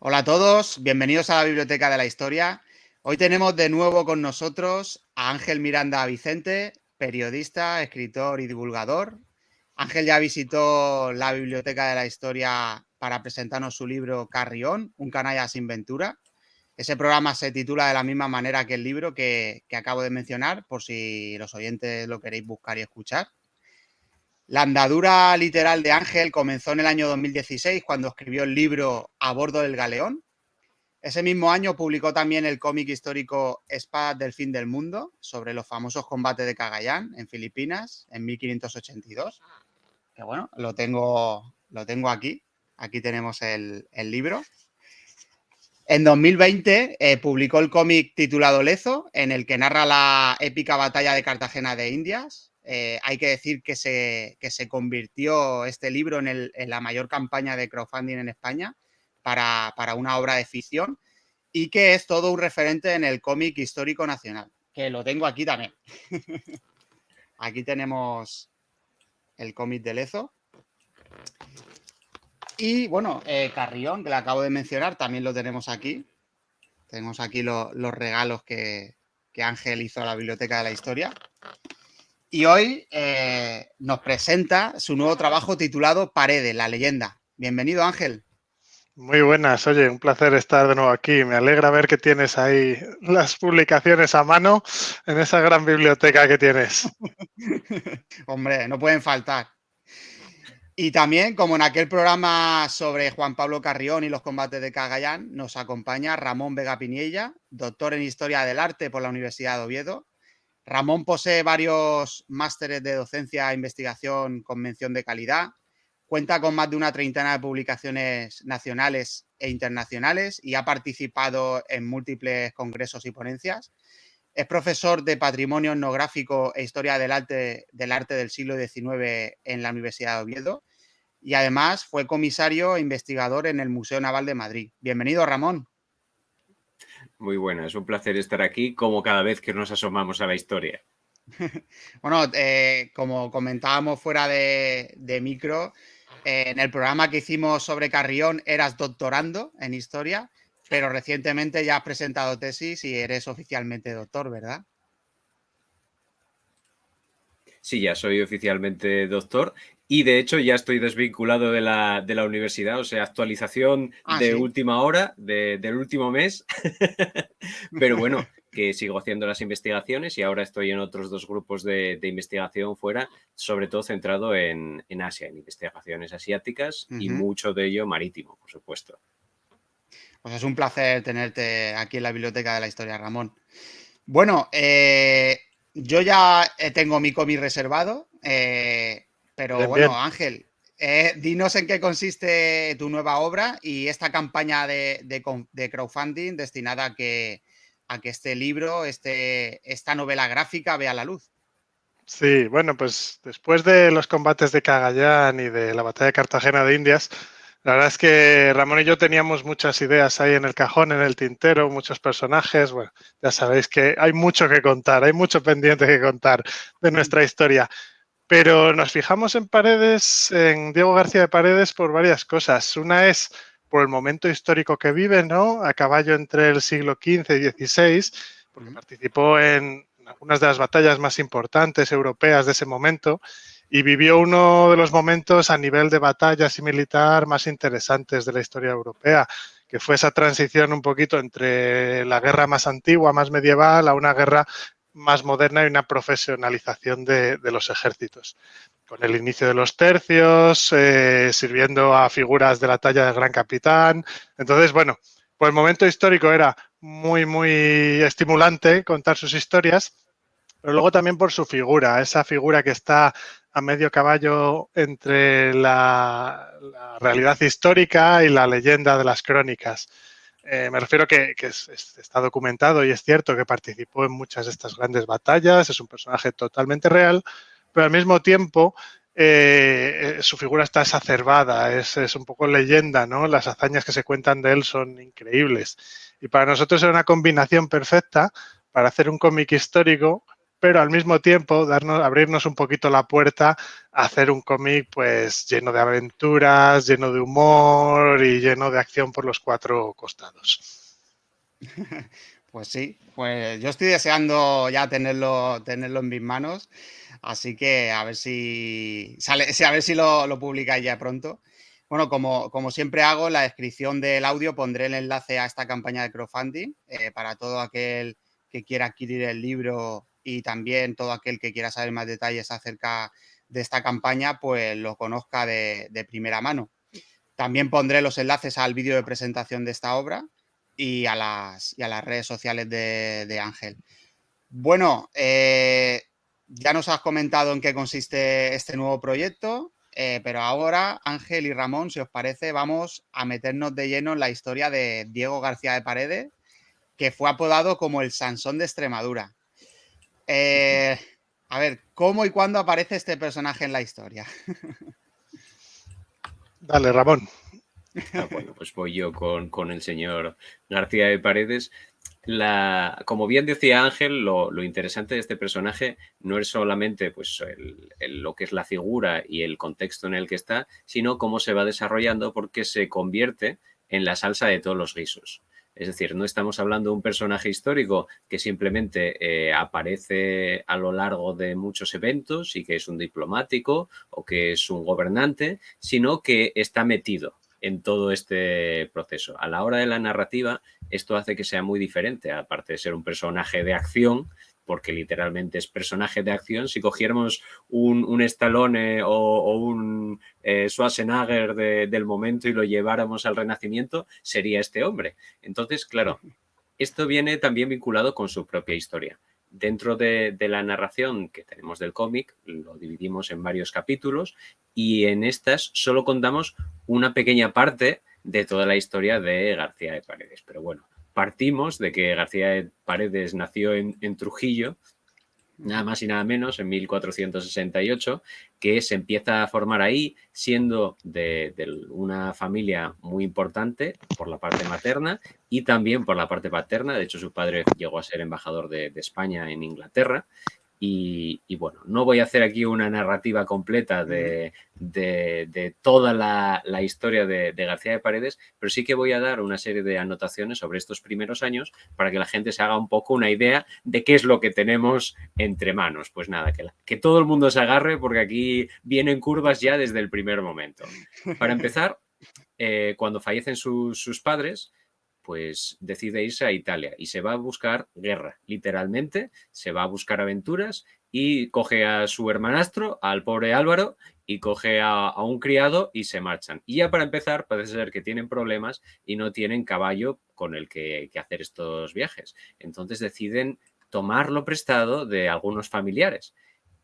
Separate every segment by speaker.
Speaker 1: Hola a todos, bienvenidos a la Biblioteca de la Historia. Hoy tenemos de nuevo con nosotros a Ángel Miranda Vicente, periodista, escritor y divulgador. Ángel ya visitó la Biblioteca de la Historia para presentarnos su libro Carrión, un canalla sin ventura. Ese programa se titula de la misma manera que el libro que acabo de mencionar, por si los oyentes lo queréis buscar y escuchar. La andadura literal de Ángel comenzó en el año 2016, cuando escribió el libro A bordo del galeón. Ese mismo año publicó también el cómic histórico Espadas del fin del mundo, sobre los famosos combates de Cagayán en Filipinas en 1582. Que bueno, lo tengo aquí. Aquí tenemos el libro. En 2020 publicó el cómic titulado Lezo, en el que narra la épica batalla de Cartagena de Indias. Hay que decir que se convirtió este libro en la mayor campaña de crowdfunding en España para una obra de ficción, y que es todo un referente en el cómic histórico nacional, que lo tengo aquí también. Aquí tenemos el cómic de Lezo. Y bueno, Carrión, que le acabo de mencionar, también lo tenemos aquí. Tenemos aquí los regalos que Ángel hizo a la Biblioteca de la Historia. Y hoy nos presenta su nuevo trabajo titulado Paredes, la leyenda. Bienvenido, Ángel.
Speaker 2: Muy buenas, oye, un placer estar de nuevo aquí. Me alegra ver que tienes ahí las publicaciones a mano en esa gran biblioteca que tienes.
Speaker 1: Hombre, no pueden faltar. Y también, como en aquel programa sobre Juan Pablo Carrión y los combates de Cagayán, nos acompaña Ramón Vega Piniella, doctor en Historia del Arte por la Universidad de Oviedo. Ramón posee varios másteres de docencia e investigación con mención de calidad. Cuenta con más de una treintena de publicaciones nacionales e internacionales y ha participado en múltiples congresos y ponencias. Es profesor de Patrimonio Etnográfico e Historia del Arte del siglo XIX en la Universidad de Oviedo, y además fue comisario e investigador en el Museo Naval de Madrid. Bienvenido, Ramón.
Speaker 3: Muy buena, es un placer estar aquí como cada vez que nos asomamos a la historia.
Speaker 1: Bueno, como comentábamos fuera de micro, en el programa que hicimos sobre Carrión eras doctorando en historia, pero recientemente ya has presentado tesis y eres oficialmente doctor, ¿verdad?
Speaker 3: Sí, ya soy oficialmente doctor y de hecho ya estoy desvinculado de la universidad, o sea, actualización
Speaker 1: Ah,
Speaker 3: de
Speaker 1: sí.
Speaker 3: última hora, del último mes, pero bueno, que sigo haciendo las investigaciones y ahora estoy en otros dos grupos de investigación fuera, sobre todo centrado en Asia, en investigaciones asiáticas y mucho de ello marítimo, por supuesto.
Speaker 1: Pues es un placer tenerte aquí en la Biblioteca de la Historia, Ramón. Bueno, yo ya tengo mi cómic reservado, pero
Speaker 2: Bien,
Speaker 1: bueno,
Speaker 2: bien.
Speaker 1: Ángel, dinos en qué consiste tu nueva obra y esta campaña de crowdfunding destinada a que este libro, esta novela gráfica vea la luz.
Speaker 2: Sí, bueno, pues después de los combates de Cagayán y de la batalla de Cartagena de Indias, la verdad es que Ramón y yo teníamos muchas ideas ahí en el cajón, en el tintero, muchos personajes. Bueno, ya sabéis que hay mucho que contar, hay mucho pendiente que contar de nuestra historia. Pero nos fijamos en Paredes, en Diego García de Paredes, por varias cosas. Una es por el momento histórico que vive, ¿no? A caballo entre el siglo XV y XVI, porque participó en algunas de las batallas más importantes europeas de ese momento y vivió uno de los momentos a nivel de batallas y militar más interesantes de la historia europea, que fue esa transición un poquito entre la guerra más antigua, más medieval, a una guerra más moderna y una profesionalización de los ejércitos. Con el inicio de los tercios, sirviendo a figuras de la talla del gran capitán. Entonces, bueno, pues el momento histórico era muy, muy estimulante contar sus historias, pero luego también por su figura, esa figura que está a medio caballo entre la realidad histórica y la leyenda de las crónicas. Me refiero que está documentado y es cierto que participó en muchas de estas grandes batallas, es un personaje totalmente real, pero al mismo tiempo su figura está exacerbada, es un poco leyenda, ¿no? Las hazañas que se cuentan de él son increíbles. Y para nosotros era una combinación perfecta para hacer un cómic histórico pero al mismo tiempo abrirnos un poquito la puerta a hacer un cómic pues lleno de aventuras, lleno de humor y lleno de acción por los 4 costados.
Speaker 1: Pues sí, pues yo estoy deseando ya tenerlo en mis manos, así que a ver si sale, a ver si lo publicáis ya pronto. Bueno, como siempre hago, en la descripción del audio pondré el enlace a esta campaña de crowdfunding para todo aquel que quiera adquirir el libro y también todo aquel que quiera saber más detalles acerca de esta campaña, pues lo conozca de primera mano. También pondré los enlaces al vídeo de presentación de esta obra y a las redes sociales de Ángel. Bueno, ya nos has comentado en qué consiste este nuevo proyecto, pero ahora, Ángel y Ramón, si os parece, vamos a meternos de lleno en la historia de Diego García de Paredes, que fue apodado como el Sansón de Extremadura. A ver, ¿cómo y cuándo aparece este personaje en la historia?
Speaker 2: Dale, Ramón.
Speaker 3: Bueno, pues voy yo con el señor García de Paredes. Como bien decía Ángel, lo interesante de este personaje no es solamente pues, lo que es la figura y el contexto en el que está, sino cómo se va desarrollando porque se convierte en la salsa de todos los guisos. Es decir, no estamos hablando de un personaje histórico que simplemente aparece a lo largo de muchos eventos y que es un diplomático o que es un gobernante, sino que está metido en todo este proceso. A la hora de la narrativa, esto hace que sea muy diferente, aparte de ser un personaje de acción, porque literalmente es personaje de acción. Si cogiéramos un Stallone o un Schwarzenegger del momento y lo lleváramos al Renacimiento, sería este hombre. Entonces, claro, esto viene también vinculado con su propia historia. Dentro de la narración que tenemos del cómic, lo dividimos en varios capítulos y en estas solo contamos una pequeña parte de toda la historia de García de Paredes. Pero bueno, partimos de que García de Paredes nació en Trujillo, nada más y nada menos, en 1468, que se empieza a formar ahí, siendo de una familia muy importante por la parte materna y también por la parte paterna. De hecho, su padre llegó a ser embajador de España en Inglaterra. Y bueno, no voy a hacer aquí una narrativa completa de toda la historia de García de Paredes, pero sí que voy a dar una serie de anotaciones sobre estos primeros años para que la gente se haga un poco una idea de qué es lo que tenemos entre manos. Pues nada, que todo el mundo se agarre porque aquí vienen curvas ya desde el primer momento. Para empezar, cuando fallecen sus padres, pues decide irse a Italia y se va a buscar guerra, literalmente, se va a buscar aventuras y coge a su hermanastro, al pobre Álvaro, y coge a un criado y se marchan. Y ya para empezar, parece ser que tienen problemas y no tienen caballo con el que hacer estos viajes. Entonces deciden tomarlo prestado de algunos familiares.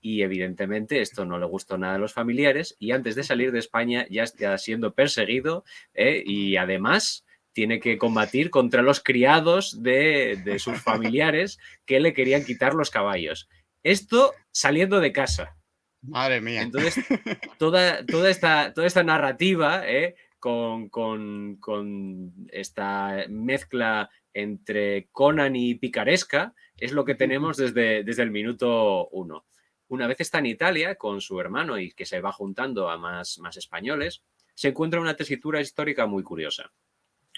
Speaker 3: Y evidentemente esto no le gustó nada a los familiares y antes de salir de España ya está siendo perseguido y además tiene que combatir contra los criados de sus familiares que le querían quitar los caballos. Esto saliendo de casa.
Speaker 1: Madre mía.
Speaker 3: Entonces, toda esta narrativa con esta mezcla entre Conan y picaresca es lo que tenemos desde el minuto 1. Una vez está en Italia con su hermano y que se va juntando a más españoles, se encuentra una tesitura histórica muy curiosa.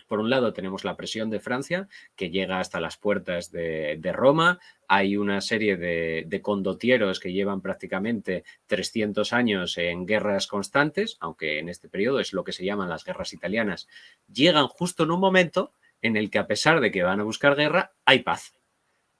Speaker 3: Por un lado tenemos la presión de Francia, que llega hasta las puertas de Roma. Hay una serie de condotieros que llevan prácticamente 300 años en guerras constantes, aunque en este periodo es lo que se llaman las guerras italianas. Llegan justo en un momento en el que, a pesar de que van a buscar guerra, hay paz.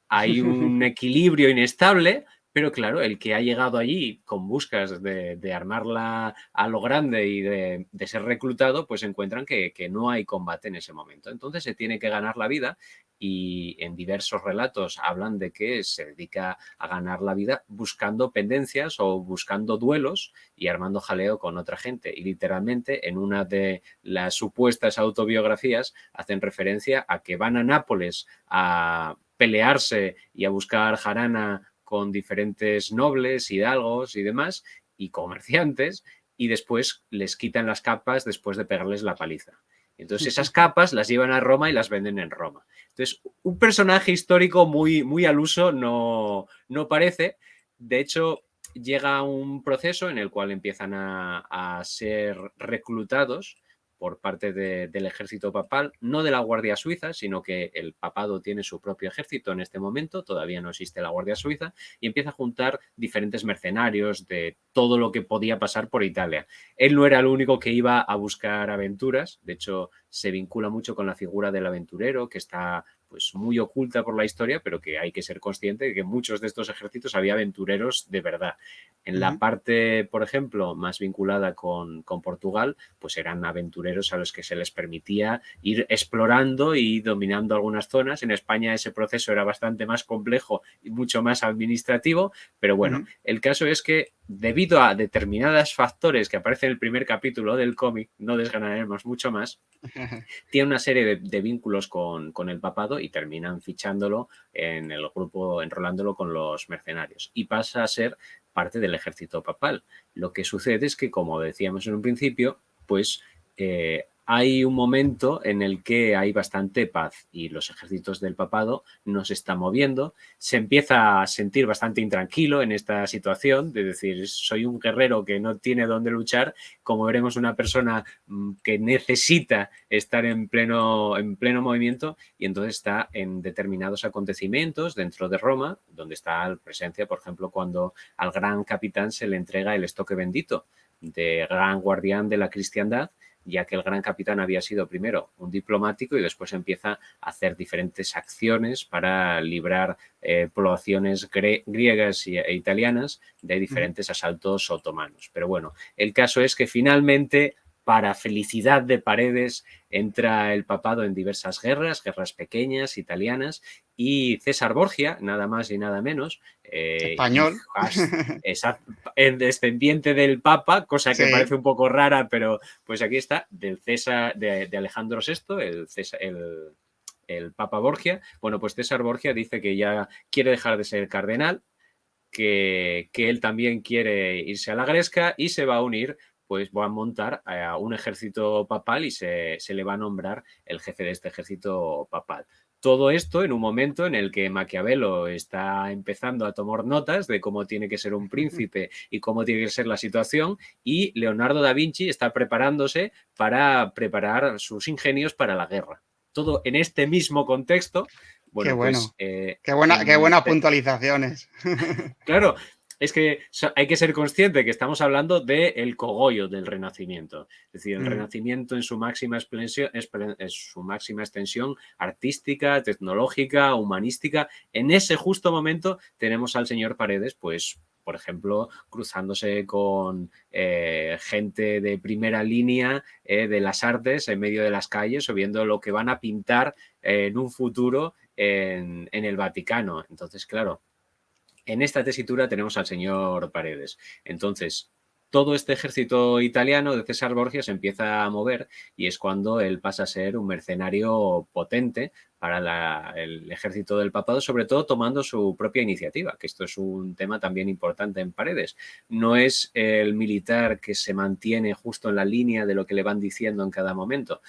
Speaker 3: Hay un equilibrio inestable, pero claro, el que ha llegado allí con buscas de armarla a lo grande y de ser reclutado, pues encuentran que no hay combate en ese momento. Entonces se tiene que ganar la vida y en diversos relatos hablan de que se dedica a ganar la vida buscando pendencias o buscando duelos y armando jaleo con otra gente. Y literalmente en una de las supuestas autobiografías hacen referencia a que van a Nápoles a pelearse y a buscar jarana con diferentes nobles, hidalgos y demás, y comerciantes, y después les quitan las capas después de pegarles la paliza. Entonces esas capas las llevan a Roma y las venden en Roma. Entonces, un personaje histórico muy, muy al uso no parece. De hecho, llega un proceso en el cual empiezan a ser reclutados por parte del ejército papal, no de la Guardia Suiza, sino que el papado tiene su propio ejército en este momento, todavía no existe la Guardia Suiza, y empieza a juntar diferentes mercenarios de todo lo que podía pasar por Italia. Él no era el único que iba a buscar aventuras, de hecho se vincula mucho con la figura del aventurero, que está pues muy oculta por la historia, pero que hay que ser consciente de que en muchos de estos ejércitos había aventureros de verdad. En la parte, por ejemplo, más vinculada con Portugal, pues eran aventureros a los que se les permitía ir explorando y dominando algunas zonas. En España ese proceso era bastante más complejo y mucho más administrativo, pero bueno, el caso es que debido a determinados factores que aparecen en el primer capítulo del cómic, no desgranaremos mucho más, tiene una serie de vínculos con el papado y terminan fichándolo en el grupo, enrolándolo con los mercenarios y pasa a ser parte del ejército papal. Lo que sucede es que, como decíamos en un principio, pues hay un momento en el que hay bastante paz y los ejércitos del papado no se están moviendo. Se empieza a sentir bastante intranquilo en esta situación, de decir, soy un guerrero que no tiene dónde luchar, como veremos una persona que necesita estar en pleno movimiento y entonces está en determinados acontecimientos dentro de Roma, donde está la presencia, por ejemplo, cuando al gran capitán se le entrega el estoque bendito de gran guardián de la cristiandad, ya que el gran capitán había sido primero un diplomático y después empieza a hacer diferentes acciones para librar poblaciones griegas e italianas de diferentes asaltos otomanos. Pero bueno, el caso es que finalmente, para felicidad de Paredes, entra el papado en diversas guerras pequeñas, italianas, y César Borgia, nada más y nada menos,
Speaker 1: español,
Speaker 3: descendiente del Papa, cosa que parece un poco rara, pero pues aquí está, del César, de Alejandro VI, el Papa Borgia. Bueno, pues César Borgia dice que ya quiere dejar de ser cardenal, que él también quiere irse a la gresca y se va a unir, pues va a montar a un ejército papal y se le va a nombrar el jefe de este ejército papal. Todo esto en un momento en el que Maquiavelo está empezando a tomar notas de cómo tiene que ser un príncipe y cómo tiene que ser la situación, y Leonardo da Vinci está preparándose para preparar sus ingenios para la guerra. Todo en este mismo contexto. Bueno,
Speaker 1: qué bueno.
Speaker 3: Pues,
Speaker 1: qué buenas puntualizaciones.
Speaker 3: Claro, es que hay que ser consciente que estamos hablando del cogollo del Renacimiento. Es decir, el Renacimiento en su máxima extensión artística, tecnológica, humanística. En ese justo momento tenemos al señor Paredes, pues, por ejemplo, cruzándose con gente de primera línea de las artes en medio de las calles o viendo lo que van a pintar en un futuro en el Vaticano. Entonces, claro, en esta tesitura tenemos al señor Paredes. Entonces, todo este ejército italiano de César Borgia se empieza a mover y es cuando él pasa a ser un mercenario potente para el ejército del papado, sobre todo tomando su propia iniciativa, que esto es un tema también importante en Paredes. No es el militar que se mantiene justo en la línea de lo que le van diciendo en cada momento.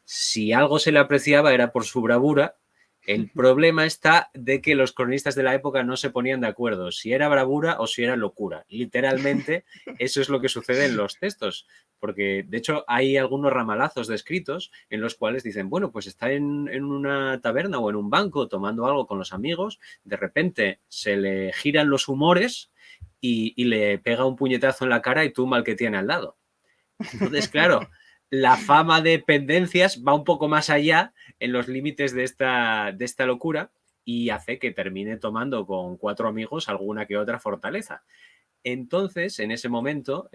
Speaker 3: Si algo se le apreciaba era por su bravura. El problema está de que los cronistas de la época no se ponían de acuerdo si era bravura o si era locura. Literalmente, eso es lo que sucede en los textos, porque de hecho hay algunos ramalazos de escritos en los cuales dicen, bueno, pues está en una taberna o en un banco tomando algo con los amigos, de repente se le giran los humores y le pega un puñetazo en la cara y tumba al que tiene al lado. Entonces, claro, la fama de pendencias va un poco más allá en los límites de esta locura y hace que termine tomando con 4 amigos alguna que otra fortaleza. Entonces, en ese momento,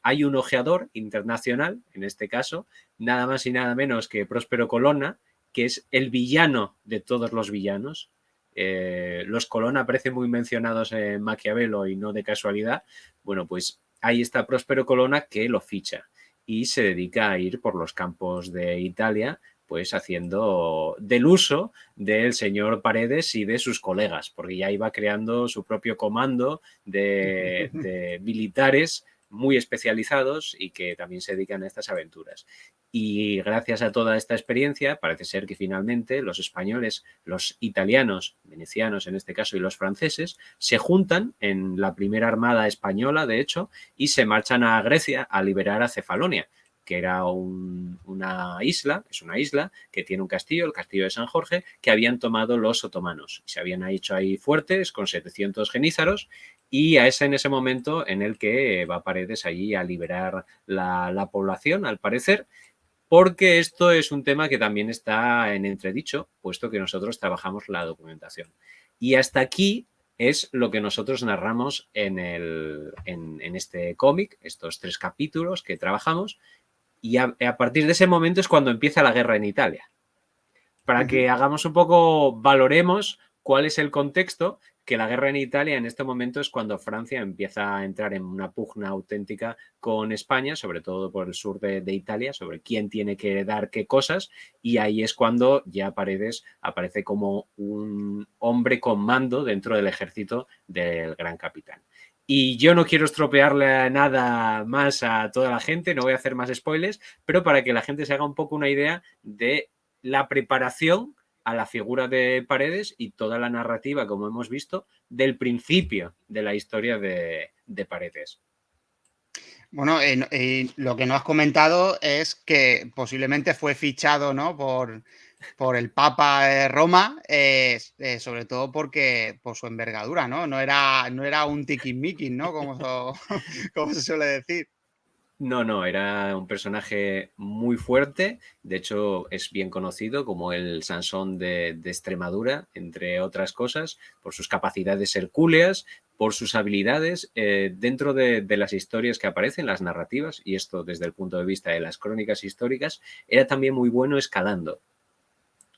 Speaker 3: hay un ojeador internacional, en este caso, nada más y nada menos que Próspero Colonna, que es el villano de todos los villanos. Los Colonna aparecen muy mencionados en Maquiavelo y no de casualidad. Bueno, pues ahí está Próspero Colonna, que lo ficha y se dedica a ir por los campos de Italia, pues haciendo del uso del señor Paredes y de sus colegas, porque ya iba creando su propio comando de militares muy especializados y que también se dedican a estas aventuras. Y gracias a toda esta experiencia, parece ser que finalmente los españoles, los italianos, venecianos en este caso, y los franceses se juntan en la primera armada española, de hecho, y se marchan a Grecia a liberar a Cefalonia, que era una isla, es una isla que tiene un castillo, el castillo de San Jorge, que habían tomado los otomanos. Se habían hecho ahí fuertes con 700 genízaros y es en ese momento en el que va Paredes allí a liberar la población, al parecer, porque esto es un tema que también está en entredicho, puesto que nosotros trabajamos la documentación. Y hasta aquí es lo que nosotros narramos en este cómic, estos 3 capítulos que trabajamos, y a partir de ese momento es cuando empieza la guerra en Italia. Para que hagamos un poco, valoremos cuál es el contexto, que la guerra en Italia en este momento es cuando Francia empieza a entrar en una pugna auténtica con España, sobre todo por el sur de Italia, sobre quién tiene que heredar qué cosas, y ahí es cuando ya Paredes aparece como un hombre con mando dentro del ejército del gran capitán. Y yo no quiero estropearle nada más a toda la gente, no voy a hacer más spoilers, pero para que la gente se haga un poco una idea de la preparación a la figura de Paredes y toda la narrativa, como hemos visto, del principio de la historia de Paredes.
Speaker 1: Bueno, lo que no has comentado es que posiblemente fue fichado, ¿no?, por el Papa de Roma, sobre todo por su envergadura, ¿no? No era un tiquismiquis, ¿no? Como se suele decir.
Speaker 3: No, era un personaje muy fuerte, de hecho es bien conocido como el Sansón de Extremadura, entre otras cosas, por sus capacidades hercúleas, por sus habilidades dentro de las historias que aparecen, las narrativas, y esto desde el punto de vista de las crónicas históricas, era también muy bueno escalando,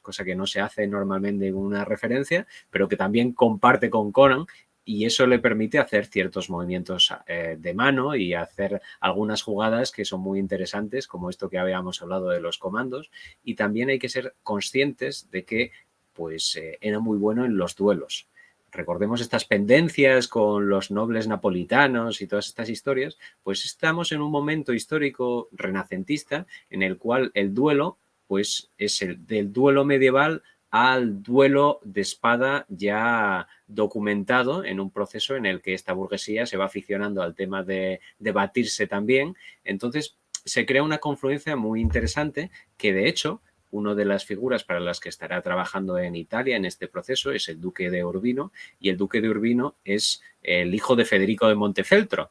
Speaker 3: cosa que no se hace normalmente en una referencia, pero que también comparte con Conan, y eso le permite hacer ciertos movimientos de mano y hacer algunas jugadas que son muy interesantes, como esto que habíamos hablado de los comandos, y también hay que ser conscientes de que pues, era muy bueno en los duelos. Recordemos estas pendencias con los nobles napolitanos y todas estas historias, pues estamos en un momento histórico renacentista en el cual el duelo pues es el del duelo medieval al duelo de espada ya documentado en un proceso en el que esta burguesía se va aficionando al tema de batirse también. Entonces se crea una confluencia muy interesante que de hecho una de las figuras para las que estará trabajando en Italia en este proceso es el duque de Urbino, y el duque de Urbino es el hijo de Federico de Montefeltro,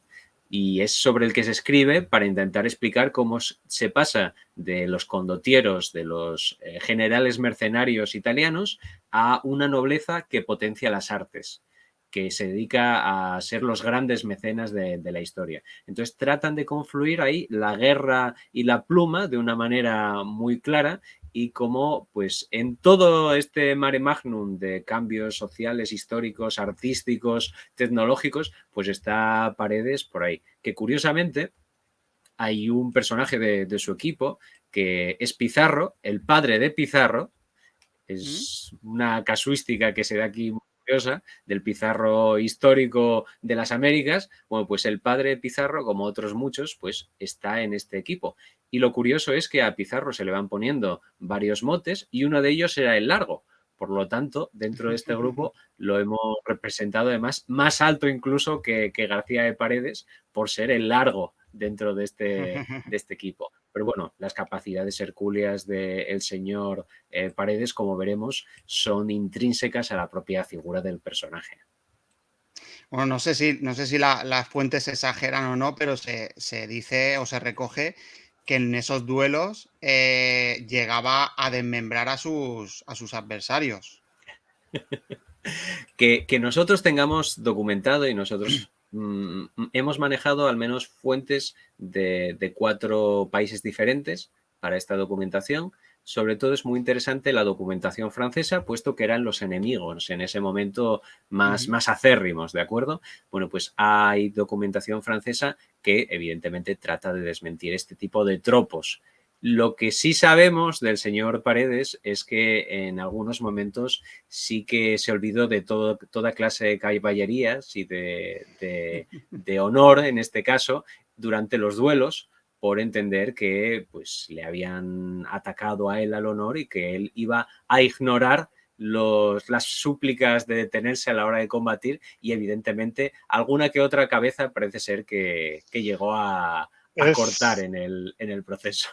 Speaker 3: y es sobre el que se escribe para intentar explicar cómo se pasa de los condottieros, de los generales mercenarios italianos, a una nobleza que potencia las artes, que se dedica a ser los grandes mecenas de la historia. Entonces tratan de confluir ahí la guerra y la pluma de una manera muy clara, y como pues en todo este mare magnum de cambios sociales, históricos, artísticos, tecnológicos, pues está Paredes por ahí, que curiosamente hay un personaje de su equipo que es Pizarro, el padre de Pizarro. Es una casuística que se da aquí muy curiosa del Pizarro histórico de las Américas. Bueno, pues el padre de Pizarro, como otros muchos, pues está en este equipo. Y lo curioso es que a Pizarro se le van poniendo varios motes y uno de ellos era el largo. Por lo tanto, dentro de este grupo lo hemos representado además más alto incluso que García de Paredes por ser el largo dentro de este equipo. Pero bueno, las capacidades hercúleas del señor Paredes, como veremos, son intrínsecas a la propia figura del personaje.
Speaker 1: Bueno, no sé si las fuentes exageran o no, pero se dice o se recoge que en esos duelos llegaba a desmembrar a sus adversarios.
Speaker 3: Que nosotros tengamos documentado, y nosotros hemos manejado al menos fuentes de 4 países diferentes para esta documentación. Sobre todo es muy interesante la documentación francesa, puesto que eran los enemigos en ese momento más acérrimos, ¿de acuerdo? Bueno, pues hay documentación francesa que evidentemente trata de desmentir este tipo de tropos. Lo que sí sabemos del señor Paredes es que en algunos momentos sí que se olvidó de toda clase de caballerías y de honor, en este caso, durante los duelos por entender que pues, le habían atacado a él al honor y que él iba a ignorar las súplicas de detenerse a la hora de combatir y evidentemente alguna que otra cabeza parece ser que llegó a cortar en el proceso.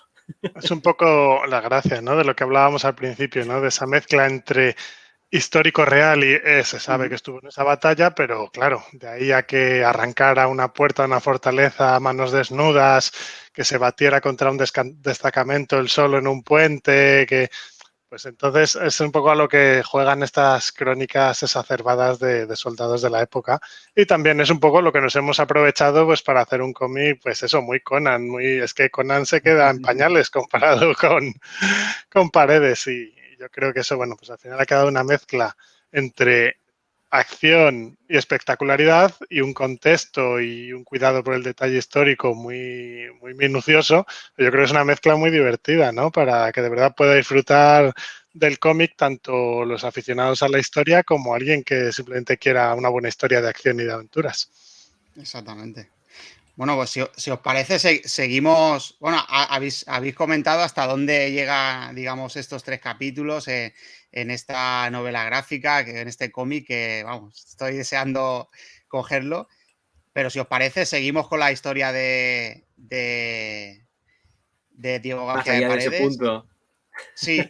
Speaker 2: Es un poco la gracia, ¿no? De lo que hablábamos al principio, ¿no? De esa mezcla entre histórico real y se sabe que estuvo en esa batalla, pero claro, de ahí a que arrancara una puerta de una fortaleza a manos desnudas, que se batiera contra un destacamento él solo en un puente, que pues entonces es un poco a lo que juegan estas crónicas exacerbadas de soldados de la época y también es un poco lo que nos hemos aprovechado pues para hacer un cómic, pues eso, muy Conan, es que Conan se queda en pañales comparado con Paredes y yo creo que eso, bueno, pues al final ha quedado una mezcla entre acción y espectacularidad y un contexto y un cuidado por el detalle histórico muy, muy minucioso. Yo creo que es una mezcla muy divertida, ¿no? Para que de verdad pueda disfrutar del cómic tanto los aficionados a la historia como alguien que simplemente quiera una buena historia de acción y de aventuras.
Speaker 1: Exactamente. Bueno, pues si os parece, seguimos. Bueno, habéis comentado hasta dónde llega, digamos, estos 3 capítulos en esta novela gráfica, en este cómic, que vamos, estoy deseando cogerlo. Pero si os parece, seguimos con la historia de Diego
Speaker 3: Más
Speaker 1: García de
Speaker 3: allá de ese
Speaker 1: Paredes.
Speaker 3: punto.
Speaker 1: Sí.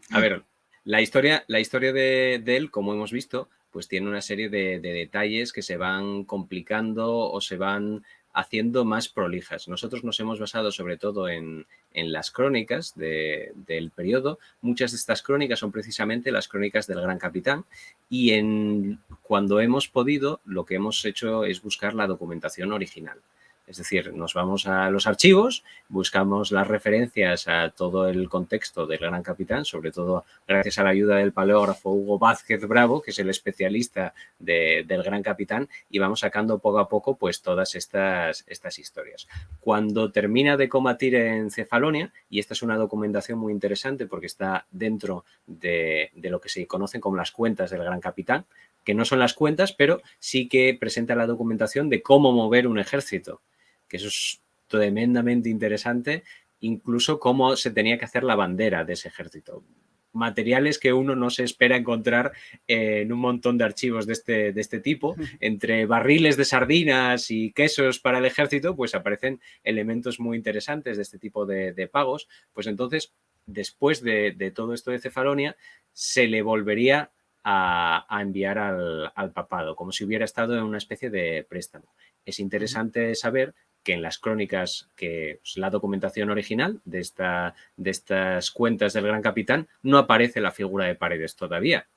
Speaker 3: A ver, la historia de él, como hemos visto, pues tiene una serie de detalles que se van complicando o se van haciendo más prolijas. Nosotros nos hemos basado sobre todo en las crónicas del periodo. Muchas de estas crónicas son precisamente las crónicas del Gran Capitán y cuando hemos podido, lo que hemos hecho es buscar la documentación original. Es decir, nos vamos a los archivos, buscamos las referencias a todo el contexto del Gran Capitán, sobre todo gracias a la ayuda del paleógrafo Hugo Vázquez Bravo, que es el especialista del Gran Capitán, y vamos sacando poco a poco pues todas estas historias. Cuando termina de combatir en Cefalonia, y esta es una documentación muy interesante porque está dentro de lo que se conocen como las cuentas del Gran Capitán, que no son las cuentas, pero sí que presenta la documentación de cómo mover un ejército, que eso es tremendamente interesante, incluso cómo se tenía que hacer la bandera de ese ejército. Materiales que uno no se espera encontrar en un montón de archivos de este tipo. Entre barriles de sardinas y quesos para el ejército, pues aparecen elementos muy interesantes de este tipo de pagos. Pues entonces, después de todo esto de Cefalonia, se le volvería a enviar al papado, como si hubiera estado en una especie de préstamo. Es interesante saber que en las crónicas, que es la documentación original de estas cuentas del Gran Capitán, no aparece la figura de Paredes todavía,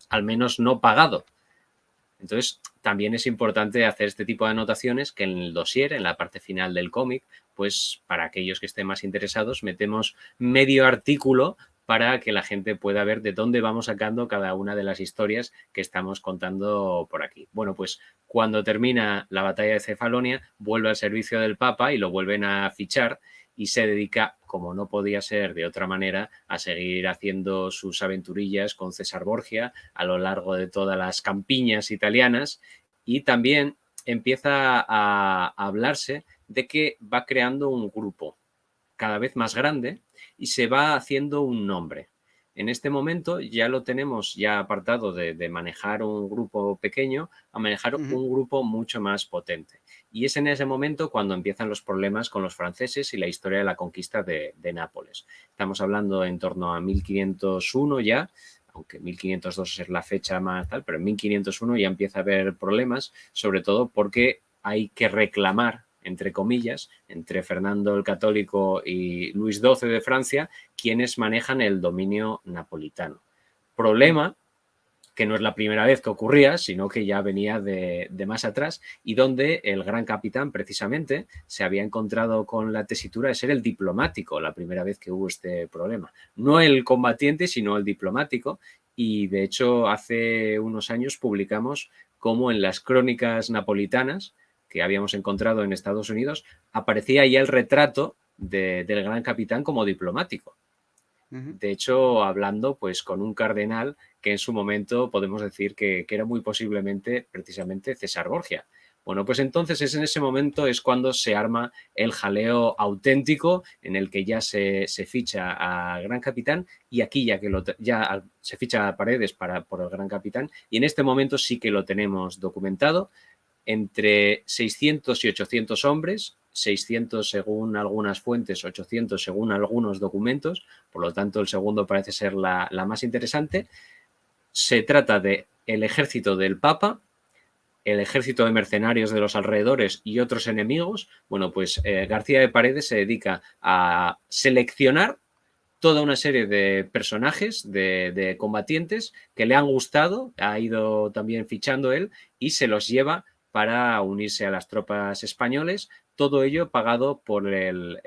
Speaker 3: al menos no pagado. Entonces, también es importante hacer este tipo de anotaciones que en el dossier, en la parte final del cómic, pues para aquellos que estén más interesados, metemos medio artículo para que la gente pueda ver de dónde vamos sacando cada una de las historias que estamos contando por aquí. Bueno, pues cuando termina la batalla de Cefalonia, vuelve al servicio del Papa y lo vuelven a fichar y se dedica, como no podía ser de otra manera, a seguir haciendo sus aventurillas con César Borgia a lo largo de todas las campiñas italianas y también empieza a hablarse de que va creando un grupo cada vez más grande y se va haciendo un nombre. En este momento ya lo tenemos ya apartado de manejar un grupo pequeño a manejar un grupo mucho más potente. Y es en ese momento cuando empiezan los problemas con los franceses y la historia de la conquista de Nápoles. Estamos hablando en torno a 1501 ya, aunque 1502 es la fecha más tal, pero en 1501 ya empieza a haber problemas, sobre todo porque hay que reclamar, entre comillas, entre Fernando el Católico y Luis XII de Francia, quienes manejan el dominio napolitano. Problema que no es la primera vez que ocurría, sino que ya venía de más atrás y donde el Gran Capitán precisamente se había encontrado con la tesitura de ser el diplomático la primera vez que hubo este problema. No el combatiente, sino el diplomático y de hecho hace unos años publicamos cómo en las crónicas napolitanas que habíamos encontrado en Estados Unidos aparecía ya el retrato del Gran Capitán como diplomático. De hecho, hablando pues con un cardenal que en su momento podemos decir que era muy posiblemente precisamente César Borgia, Bueno, pues entonces en ese momento es cuando se arma el jaleo auténtico en el que ya se ficha a Gran Capitán y aquí ya se ficha a Paredes por el Gran Capitán y en este momento sí que lo tenemos documentado entre 600 y 800 hombres, 600 según algunas fuentes, 800 según algunos documentos, por lo tanto el segundo parece ser la más interesante. Se trata de el ejército del Papa, el ejército de mercenarios de los alrededores y otros enemigos. Bueno, pues García de Paredes se dedica a seleccionar toda una serie de personajes, de combatientes que le han gustado, ha ido también fichando él y se los lleva para unirse a las tropas españoles, todo ello pagado por el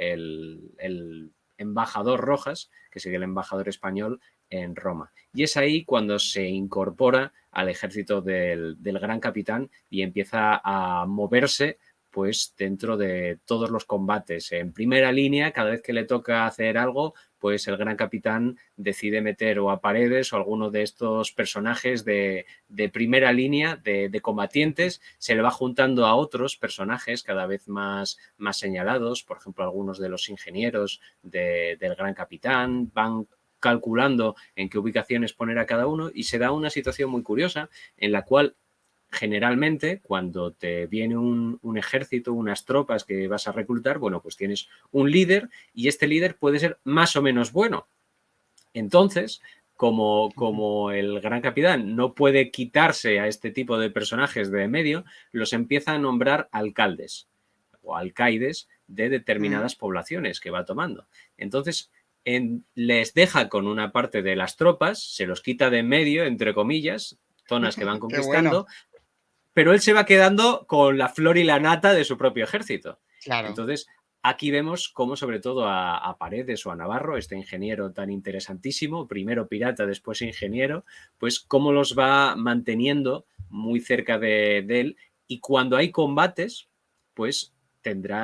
Speaker 3: embajador Rojas, que sería el embajador español en Roma. Y es ahí cuando se incorpora al ejército del Gran Capitán y empieza a moverse pues dentro de todos los combates. En primera línea, cada vez que le toca hacer algo, pues el Gran Capitán decide meter o a Paredes o a alguno de estos personajes de primera línea, de combatientes, se le va juntando a otros personajes cada vez más señalados, por ejemplo, algunos de los ingenieros del Gran Capitán, van calculando en qué ubicaciones poner a cada uno y se da una situación muy curiosa en la cual generalmente cuando te viene un ejército, unas tropas que vas a reclutar, bueno, pues tienes un líder y este líder puede ser más o menos bueno. Entonces, como el Gran Capitán no puede quitarse a este tipo de personajes de medio, los empieza a nombrar alcaldes o alcaides de determinadas poblaciones que va tomando. Entonces, les deja con una parte de las tropas, se los quita de en medio, entre comillas, zonas que van conquistando, pero él se va quedando con la flor y la nata de su propio ejército.
Speaker 1: Claro.
Speaker 3: Entonces, aquí vemos cómo sobre todo a Paredes o a Navarro, este ingeniero tan interesantísimo, primero pirata, después ingeniero, pues cómo los va manteniendo muy cerca de él y cuando hay combates, pues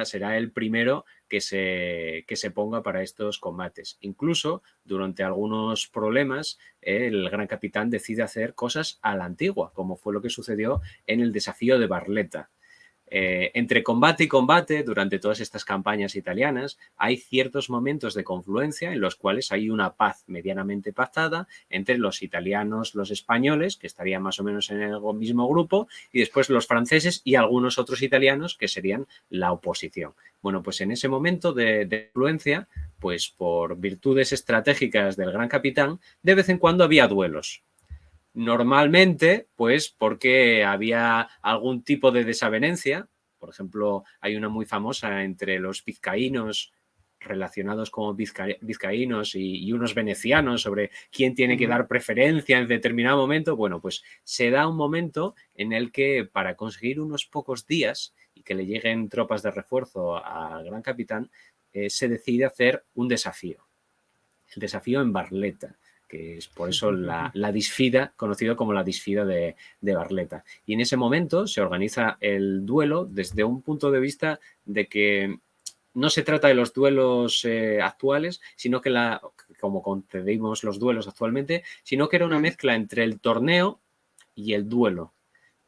Speaker 3: será el primero que se ponga para estos combates. Incluso durante algunos problemas, el Gran Capitán decide hacer cosas a la antigua, como fue lo que sucedió en el desafío de Barletta. Entre combate y combate, durante todas estas campañas italianas, hay ciertos momentos de confluencia en los cuales hay una paz medianamente pactada entre los italianos, los españoles, que estarían más o menos en el mismo grupo, y después los franceses y algunos otros italianos, que serían la oposición. Bueno, pues en ese momento de influencia, pues por virtudes estratégicas del Gran Capitán, de vez en cuando había duelos. Normalmente, pues porque había algún tipo de desavenencia. Por ejemplo, hay una muy famosa entre los vizcaínos relacionados como vizcaínos y unos venecianos sobre quién tiene que dar preferencia en determinado momento. Bueno, pues se da un momento en el que para conseguir unos pocos días y que le lleguen tropas de refuerzo al Gran Capitán, se decide hacer un desafío. El desafío en Barletta, que es por eso la disfida, conocido como la disfida de Barletta. Y en ese momento se organiza el duelo desde un punto de vista de que no se trata de los duelos actuales, sino que como concebimos los duelos actualmente, sino que era una mezcla entre el torneo y el duelo.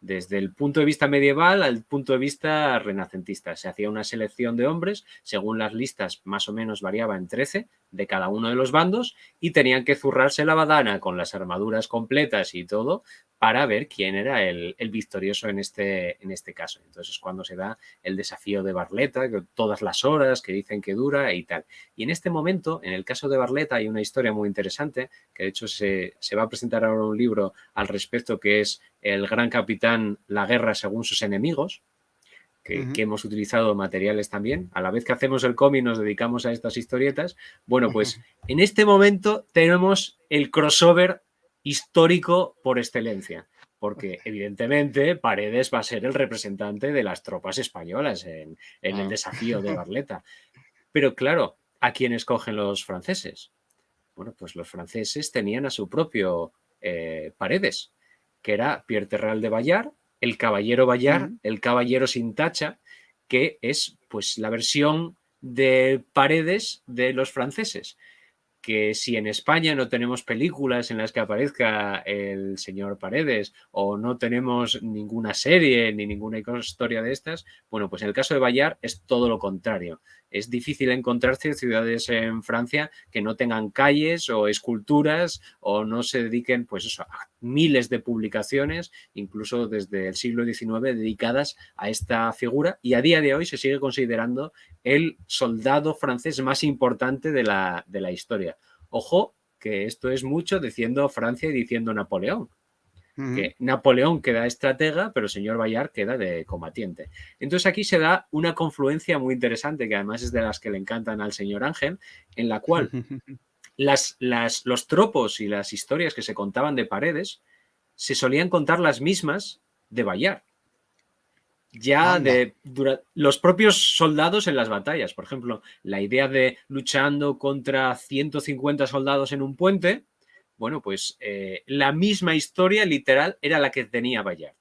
Speaker 3: Desde el punto de vista medieval al punto de vista renacentista. Se hacía una selección de hombres, según las listas más o menos variaba en 13 de cada uno de los bandos y tenían que zurrarse la badana con las armaduras completas y todo para ver quién era el victorioso en este caso. Entonces es cuando se da el desafío de Barletta, todas las horas que dicen que dura y tal. Y en este momento, en el caso de Barletta, hay una historia muy interesante, que de hecho se va a presentar ahora un libro al respecto, que es El Gran Capitán, la guerra según sus enemigos, que hemos utilizado materiales también. A la vez que hacemos el cómic nos dedicamos a estas historietas. Bueno, pues en este momento tenemos el crossover histórico por excelencia, porque evidentemente Paredes va a ser el representante de las tropas españolas en el desafío de Barletta. Pero claro, ¿a quién escogen los franceses? Bueno, pues los franceses tenían a su propio Paredes, que era Pierre Terral de Bayard, el caballero Bayard, el caballero sin tacha, que es pues la versión de Paredes de los franceses. que si en España no tenemos películas en las que aparezca el señor Paredes o no tenemos ninguna serie ni ninguna historia de estas, bueno, pues en el caso de Bayard es todo lo contrario. Es difícil encontrarse ciudades en Francia que no tengan calles o esculturas o no se dediquen, pues eso, a miles de publicaciones, incluso desde el siglo XIX, dedicadas a esta figura, y a día de hoy se sigue considerando el soldado francés más importante de la historia. Ojo, que esto es mucho diciendo Francia y diciendo Napoleón. Que Napoleón queda estratega, pero el señor Bayard queda de combatiente. Entonces aquí se da una confluencia muy interesante, que además es de las que le encantan al señor Ángel, en la cual los tropos y las historias que se contaban de Paredes se solían contar las mismas de Bayard. Ya de los propios soldados en las batallas. Por ejemplo, la idea de luchando contra 150 soldados en un puente, bueno, pues la misma historia literal era la que tenía Bayard.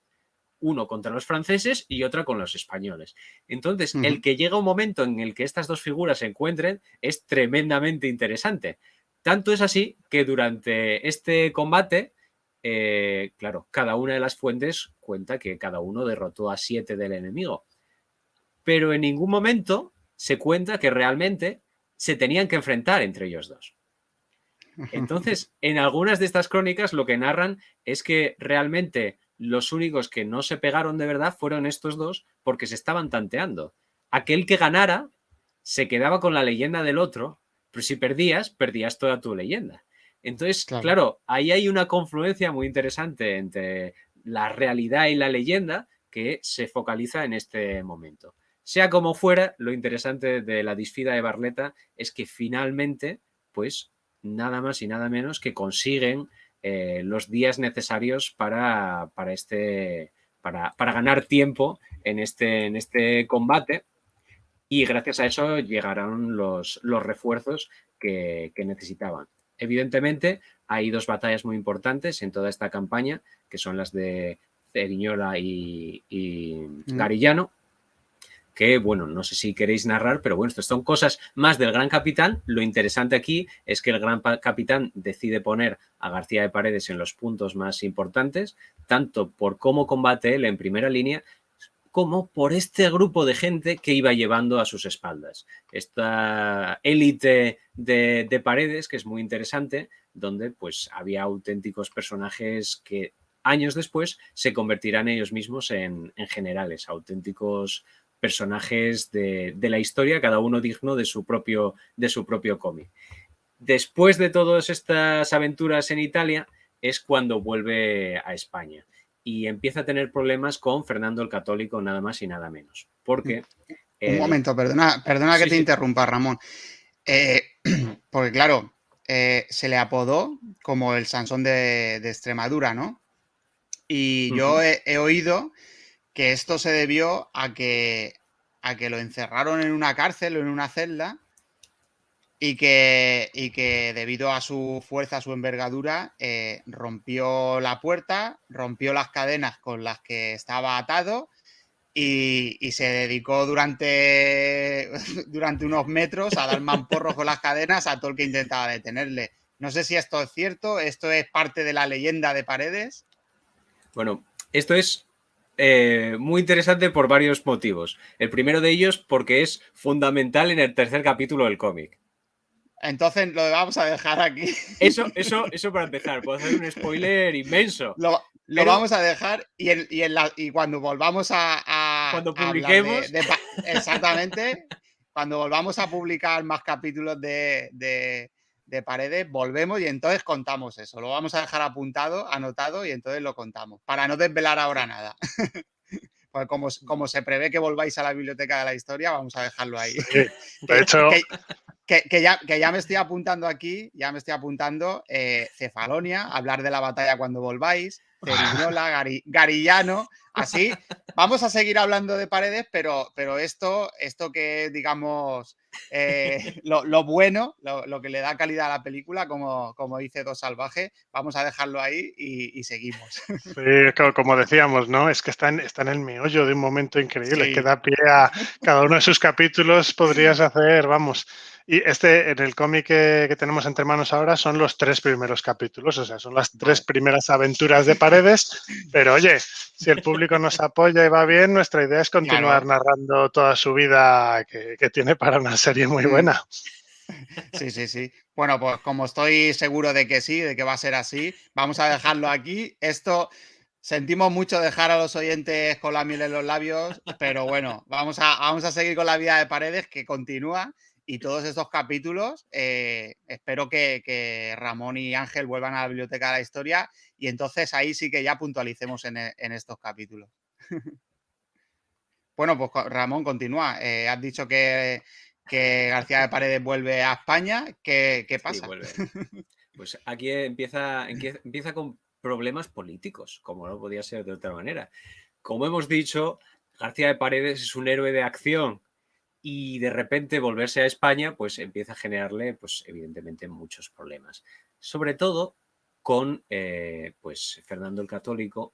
Speaker 3: Uno contra los franceses y otra con los españoles. Entonces, el que llega un momento en el que estas dos figuras se encuentren es tremendamente interesante. Tanto es así que durante este combate, claro, cada una de las fuentes cuenta que cada uno derrotó a 7 del enemigo. Pero en ningún momento se cuenta que realmente se tenían que enfrentar entre ellos dos. Entonces, en algunas de estas crónicas lo que narran es que realmente los únicos que no se pegaron de verdad fueron estos dos porque se estaban tanteando. Aquel que ganara se quedaba con la leyenda del otro, pero si perdías, perdías toda tu leyenda. Entonces, claro, ahí hay una confluencia muy interesante entre la realidad y la leyenda que se focaliza en este momento. Sea como fuera, lo interesante de la disfida de Barletta es que finalmente, pues, nada más y nada menos que consiguen los días necesarios para ganar tiempo en este combate, y gracias a eso llegarán los refuerzos que necesitaban. Evidentemente, hay dos batallas muy importantes en toda esta campaña, que son las de Cerignola y Garillano, que, bueno, no sé si queréis narrar, pero bueno, estas son cosas más del Gran Capitán. Lo interesante aquí es que el Gran Capitán decide poner a García de Paredes en los puntos más importantes, tanto por cómo combate él en primera línea, como por este grupo de gente que iba llevando a sus espaldas. Esta élite de Paredes, que es muy interesante, donde pues había auténticos personajes que años después se convertirán ellos mismos en generales, auténticos personajes de la historia, cada uno digno de su propio cómic. Después de todas estas aventuras en Italia es cuando vuelve a España y empieza a tener problemas con Fernando el Católico, nada más y nada menos. Porque...
Speaker 1: Un momento, perdona que te interrumpa, Ramón. Porque claro, se le apodó como el Sansón de Extremadura, ¿no? Y yo he oído que esto se debió a que lo encerraron en una cárcel o en una celda y que debido a su fuerza, a su envergadura, rompió la puerta, rompió las cadenas con las que estaba atado y se dedicó durante unos metros a dar mamporros con las cadenas a todo el que intentaba detenerle. No sé si esto es cierto, esto es parte de la leyenda de Paredes.
Speaker 3: Bueno, esto es muy interesante por varios motivos. El primero de ellos porque es fundamental en el tercer capítulo del cómic.
Speaker 1: Entonces lo vamos a dejar aquí.
Speaker 3: Eso para empezar, puedo hacer un spoiler inmenso.
Speaker 1: Lo vamos a dejar y cuando volvamos
Speaker 3: cuando publiquemos.
Speaker 1: Exactamente. Cuando volvamos a publicar más capítulos de Paredes, volvemos y entonces contamos eso. Lo vamos a dejar anotado y entonces lo contamos. Para no desvelar ahora nada. Pues como se prevé que volváis a la biblioteca de la historia, vamos a dejarlo ahí.
Speaker 2: Sí, de hecho...
Speaker 1: Que ya me estoy apuntando aquí, Cefalonia, hablar de la batalla cuando volváis, Cerignola, Garillano, así. Vamos a seguir hablando de Paredes, pero esto que digamos lo bueno, lo que le da calidad a la película, como dice Dos Salvaje, vamos a dejarlo ahí y seguimos.
Speaker 2: Sí, como decíamos, ¿no? Es que está en el meollo de un momento increíble,
Speaker 1: Sí.
Speaker 2: que da pie a cada uno de sus capítulos, podrías hacer, vamos... Y en el cómic que tenemos entre manos ahora son los 3 primeros capítulos, o sea, son las 3 primeras aventuras de Paredes, pero oye, si el público nos apoya y va bien, nuestra idea es continuar narrando toda su vida que tiene para una serie muy buena.
Speaker 1: Sí, sí, sí. Bueno, pues como estoy seguro de que sí, de que va a ser así, vamos a dejarlo aquí. Esto sentimos mucho dejar a los oyentes con la miel en los labios, pero bueno, vamos a seguir con la vida de Paredes que continúa y todos estos capítulos. Espero que Ramón y Ángel vuelvan a la biblioteca de la historia y entonces ahí sí que ya puntualicemos en estos capítulos. Bueno, pues Ramón, continúa. Has dicho que García de Paredes vuelve a España. ¿Qué
Speaker 3: Sí,
Speaker 1: pasa?
Speaker 3: vuelve. Pues aquí empieza con problemas políticos, como no podía ser de otra manera. Como hemos dicho, García de Paredes es un héroe de acción y de repente volverse a España, pues empieza a generarle, pues evidentemente, muchos problemas. Sobre todo con pues Fernando el Católico,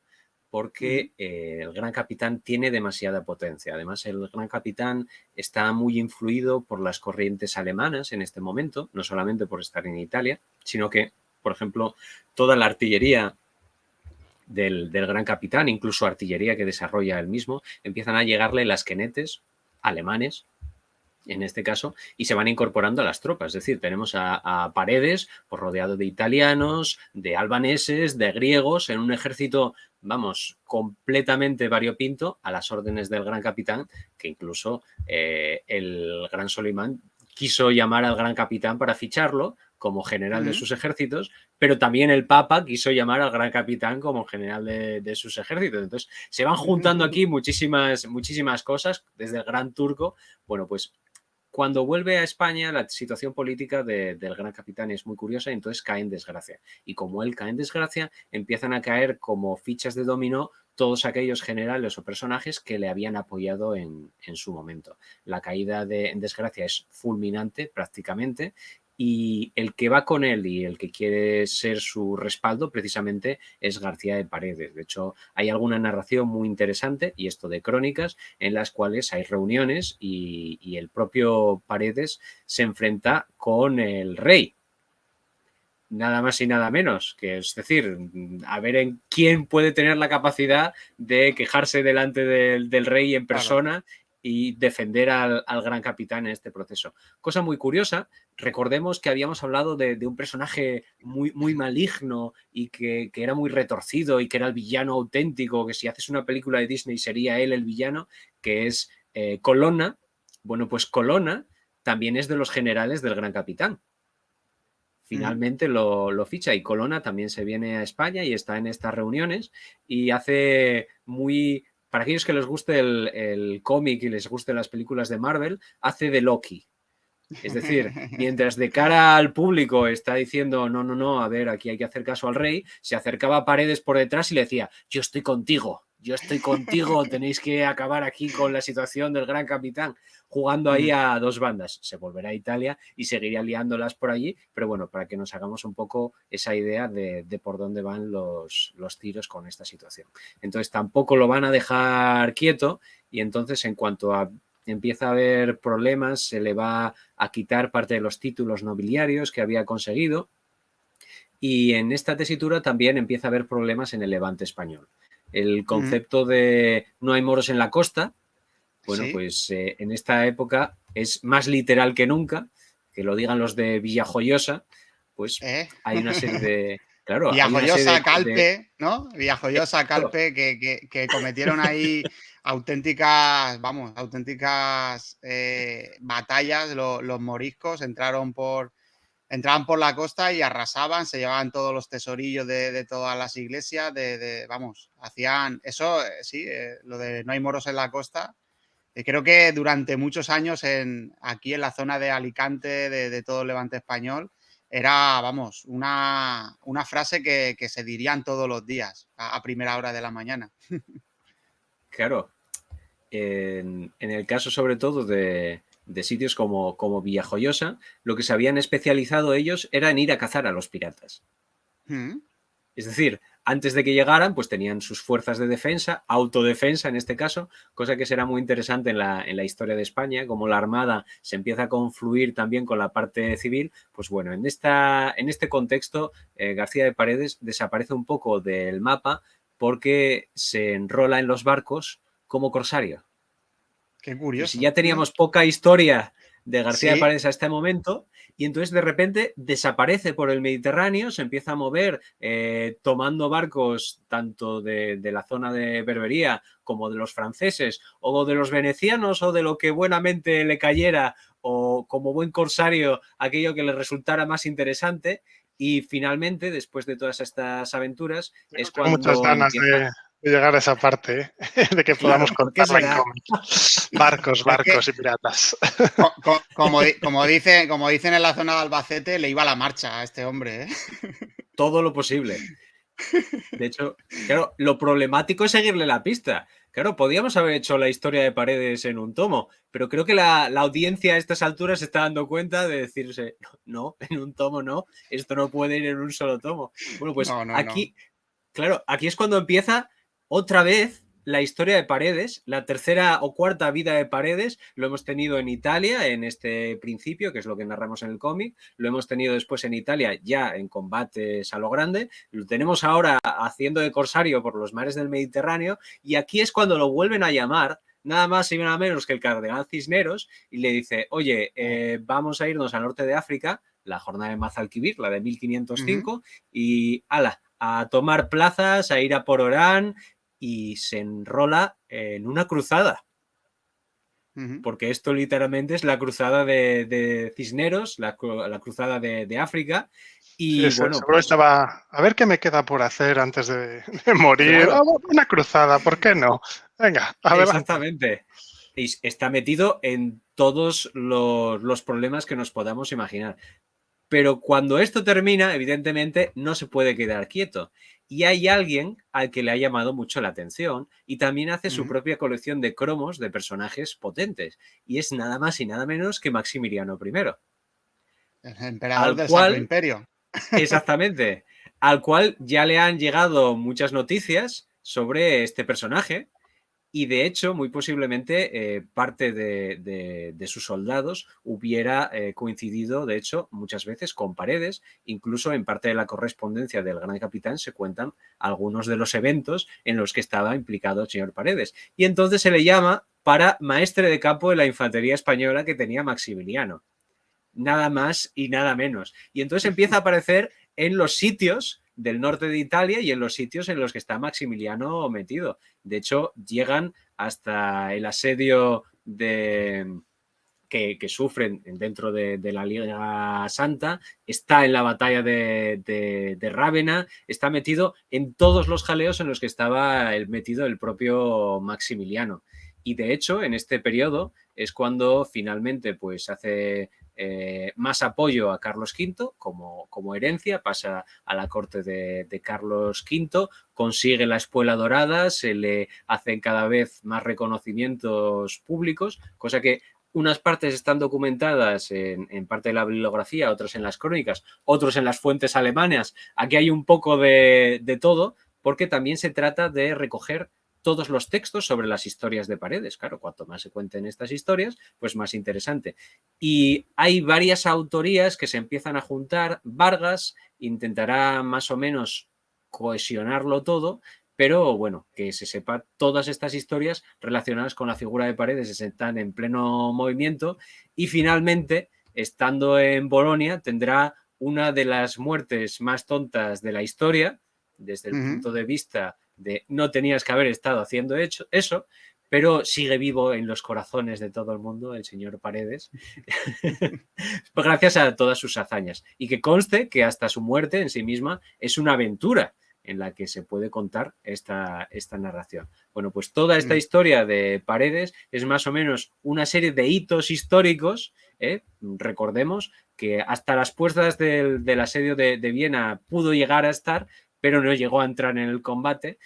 Speaker 3: porque el Gran Capitán tiene demasiada potencia. Además, el Gran Capitán está muy influido por las corrientes alemanas en este momento, no solamente por estar en Italia, sino que, por ejemplo, toda la artillería del Gran Capitán, incluso artillería que desarrolla él mismo, empiezan a llegarle las quenetes alemanes, en este caso, y se van incorporando a las tropas. Es decir, tenemos a Paredes pues, rodeado de italianos, de albaneses, de griegos, en un ejército, vamos, completamente variopinto a las órdenes del Gran Capitán, que incluso el Gran Solimán quiso llamar al Gran Capitán para ficharlo como general de sus ejércitos, pero también el Papa quiso llamar al Gran Capitán como general de sus ejércitos. Entonces, se van juntando aquí muchísimas cosas, desde el Gran Turco. Bueno, pues cuando vuelve a España, la situación política del Gran Capitán es muy curiosa y entonces cae en desgracia. Y como él cae en desgracia, empiezan a caer como fichas de dominó todos aquellos generales o personajes que le habían apoyado en su momento. La caída en desgracia es fulminante prácticamente y el que va con él y el que quiere ser su respaldo precisamente es García de Paredes. De hecho, hay alguna narración muy interesante, y esto de crónicas, en las cuales hay reuniones y el propio Paredes se enfrenta con el rey. Nada más y nada menos, que es decir, a ver en quién puede tener la capacidad de quejarse delante del rey en persona y defender al Gran Capitán en este proceso. Cosa muy curiosa, recordemos que habíamos hablado de un personaje muy, muy maligno y que era muy retorcido y que era el villano auténtico, que si haces una película de Disney sería él el villano, que es Colonna. Bueno, pues Colonna también es de los generales del Gran Capitán. Finalmente lo ficha y Colonna también se viene a España y está en estas reuniones y hace muy... Para aquellos que les guste el cómic y les gusten las películas de Marvel, hace de Loki. Es decir, mientras de cara al público está diciendo no, a ver, aquí hay que hacer caso al rey, se acercaba a Paredes por detrás y le decía, yo estoy contigo, tenéis que acabar aquí con la situación del Gran Capitán, jugando ahí a dos bandas. Se volverá a Italia y seguiría liándolas por allí, pero bueno, para que nos hagamos un poco esa idea de por dónde van los tiros con esta situación. Entonces tampoco lo van a dejar quieto y entonces en cuanto a empieza a haber problemas, se le va a quitar parte de los títulos nobiliarios que había conseguido y en esta tesitura también empieza a haber problemas en el Levante español. El concepto de no hay moros en la costa, bueno, pues en esta época es más literal que nunca, que lo digan los de Villajoyosa, pues hay una serie de... Claro,
Speaker 1: Villajoyosa, Calpe, ¿no? Villajoyosa, Calpe, que cometieron ahí auténticas batallas. Los moriscos entraban por la costa y arrasaban, se llevaban todos los tesorillos de todas las iglesias, hacían eso, sí, lo de no hay moros en la costa. Creo que durante muchos años aquí en la zona de Alicante, de todo el Levante español, era, una frase que se dirían todos los días a primera hora de la mañana.
Speaker 3: Claro, en el caso sobre todo de sitios como Villajoyosa, lo que se habían especializado ellos era en ir a cazar a los piratas. Es decir, antes de que llegaran, pues tenían sus fuerzas de defensa, autodefensa en este caso, cosa que será muy interesante en la historia de España, como la Armada se empieza a confluir también con la parte civil. Pues bueno, en este contexto, García de Paredes desaparece un poco del mapa porque se enrola en los barcos como corsario.
Speaker 1: Qué
Speaker 3: Pero si
Speaker 1: curioso.
Speaker 3: ya teníamos poca historia de García de
Speaker 1: Sí,
Speaker 3: Paredes a este momento, y entonces de repente desaparece por el Mediterráneo, se empieza a mover tomando barcos tanto de la zona de Berbería como de los franceses o de los venecianos o de lo que buenamente le cayera, o como buen corsario aquello que le resultara más interesante. Y finalmente, después de todas estas aventuras, es
Speaker 2: Tengo muchas
Speaker 3: cuando
Speaker 2: ganas
Speaker 3: empieza...
Speaker 2: de llegar a esa parte, ¿eh? De que podamos
Speaker 3: Claro, ¿por qué
Speaker 2: contarla en
Speaker 3: será?
Speaker 2: cómic. Barcos,
Speaker 1: es que
Speaker 2: barcos y piratas.
Speaker 1: como dicen en la zona de Albacete, le iba la marcha a este hombre, ¿eh?
Speaker 3: Todo lo posible. De hecho, claro, lo problemático es seguirle la pista. Claro, podíamos haber hecho la historia de Paredes en un tomo, pero creo que la audiencia a estas alturas se está dando cuenta de decirse, no, en un tomo no, esto no puede ir en un solo tomo. Bueno, pues
Speaker 1: No, no, no.
Speaker 3: aquí, claro, aquí es cuando empieza otra vez la historia de Paredes, la tercera o cuarta vida de Paredes. Lo hemos tenido en Italia en este principio, que es lo que narramos en el cómic, lo hemos tenido después en Italia ya en combates a lo grande, lo tenemos ahora haciendo de corsario por los mares del Mediterráneo, y aquí es cuando lo vuelven a llamar nada más y nada menos que el cardenal Cisneros, y le dice, oye, vamos a irnos al norte de África, la jornada de Mazalquivir, la de 1505, y ala, a tomar plazas, a ir a por Orán, y se enrola en una cruzada. Porque esto literalmente es la cruzada de Cisneros, la cruzada de África. Y
Speaker 2: Sí,
Speaker 3: bueno,
Speaker 2: seguro
Speaker 3: pues
Speaker 2: estaba, a ver qué me queda por hacer antes de morir.
Speaker 3: claro,
Speaker 2: Una cruzada, ¿por qué no? Venga, adelante.
Speaker 3: exactamente. Y está metido en todos los problemas que nos podamos imaginar. Pero cuando esto termina, evidentemente, no se puede quedar quieto. Y hay alguien al que le ha llamado mucho la atención y también hace su propia colección de cromos de personajes potentes. Y es nada más y nada menos que Maximiliano I.
Speaker 1: El emperador
Speaker 3: Al
Speaker 1: del Sacro
Speaker 3: cual,
Speaker 1: Imperio.
Speaker 3: exactamente, al cual ya le han llegado muchas noticias sobre este personaje. Y de hecho, muy posiblemente parte de sus soldados hubiera coincidido, de hecho, muchas veces con Paredes. Incluso en parte de la correspondencia del Gran Capitán se cuentan algunos de los eventos en los que estaba implicado el señor Paredes. Y entonces se le llama para maestre de campo de la infantería española que tenía Maximiliano. Nada más y nada menos. Y entonces empieza a aparecer en los sitios del norte de Italia y en los sitios en los que está Maximiliano metido. De hecho, llegan hasta el asedio que sufren dentro de la Liga Santa, está en la batalla de Rávena, está metido en todos los jaleos en los que estaba metido el propio Maximiliano. Y de hecho, en este periodo es cuando finalmente pues hace más apoyo a Carlos V como herencia, pasa a la corte de Carlos V, consigue la espuela dorada, se le hacen cada vez más reconocimientos públicos, cosa que unas partes están documentadas en parte de la bibliografía, otras en las crónicas, otros en las fuentes alemanas. Aquí hay un poco de todo, porque también se trata de recoger todos los textos sobre las historias de Paredes. Claro, cuanto más se cuenten estas historias, pues más interesante. Y hay varias autorías que se empiezan a juntar. Vargas intentará más o menos cohesionarlo todo, pero bueno, que se sepa, todas estas historias relacionadas con la figura de Paredes están en pleno movimiento, y finalmente, estando en Bolonia, tendrá una de las muertes más tontas de la historia, desde el punto de vista de no tenías que haber estado haciendo eso, pero sigue vivo en los corazones de todo el mundo, el señor Paredes, gracias a todas sus hazañas. Y que conste que hasta su muerte en sí misma es una aventura en la que se puede contar esta narración. Bueno, pues toda esta historia de Paredes es más o menos una serie de hitos históricos. Recordemos que hasta las puertas del asedio de Viena pudo llegar a estar, pero no llegó a entrar en el combate.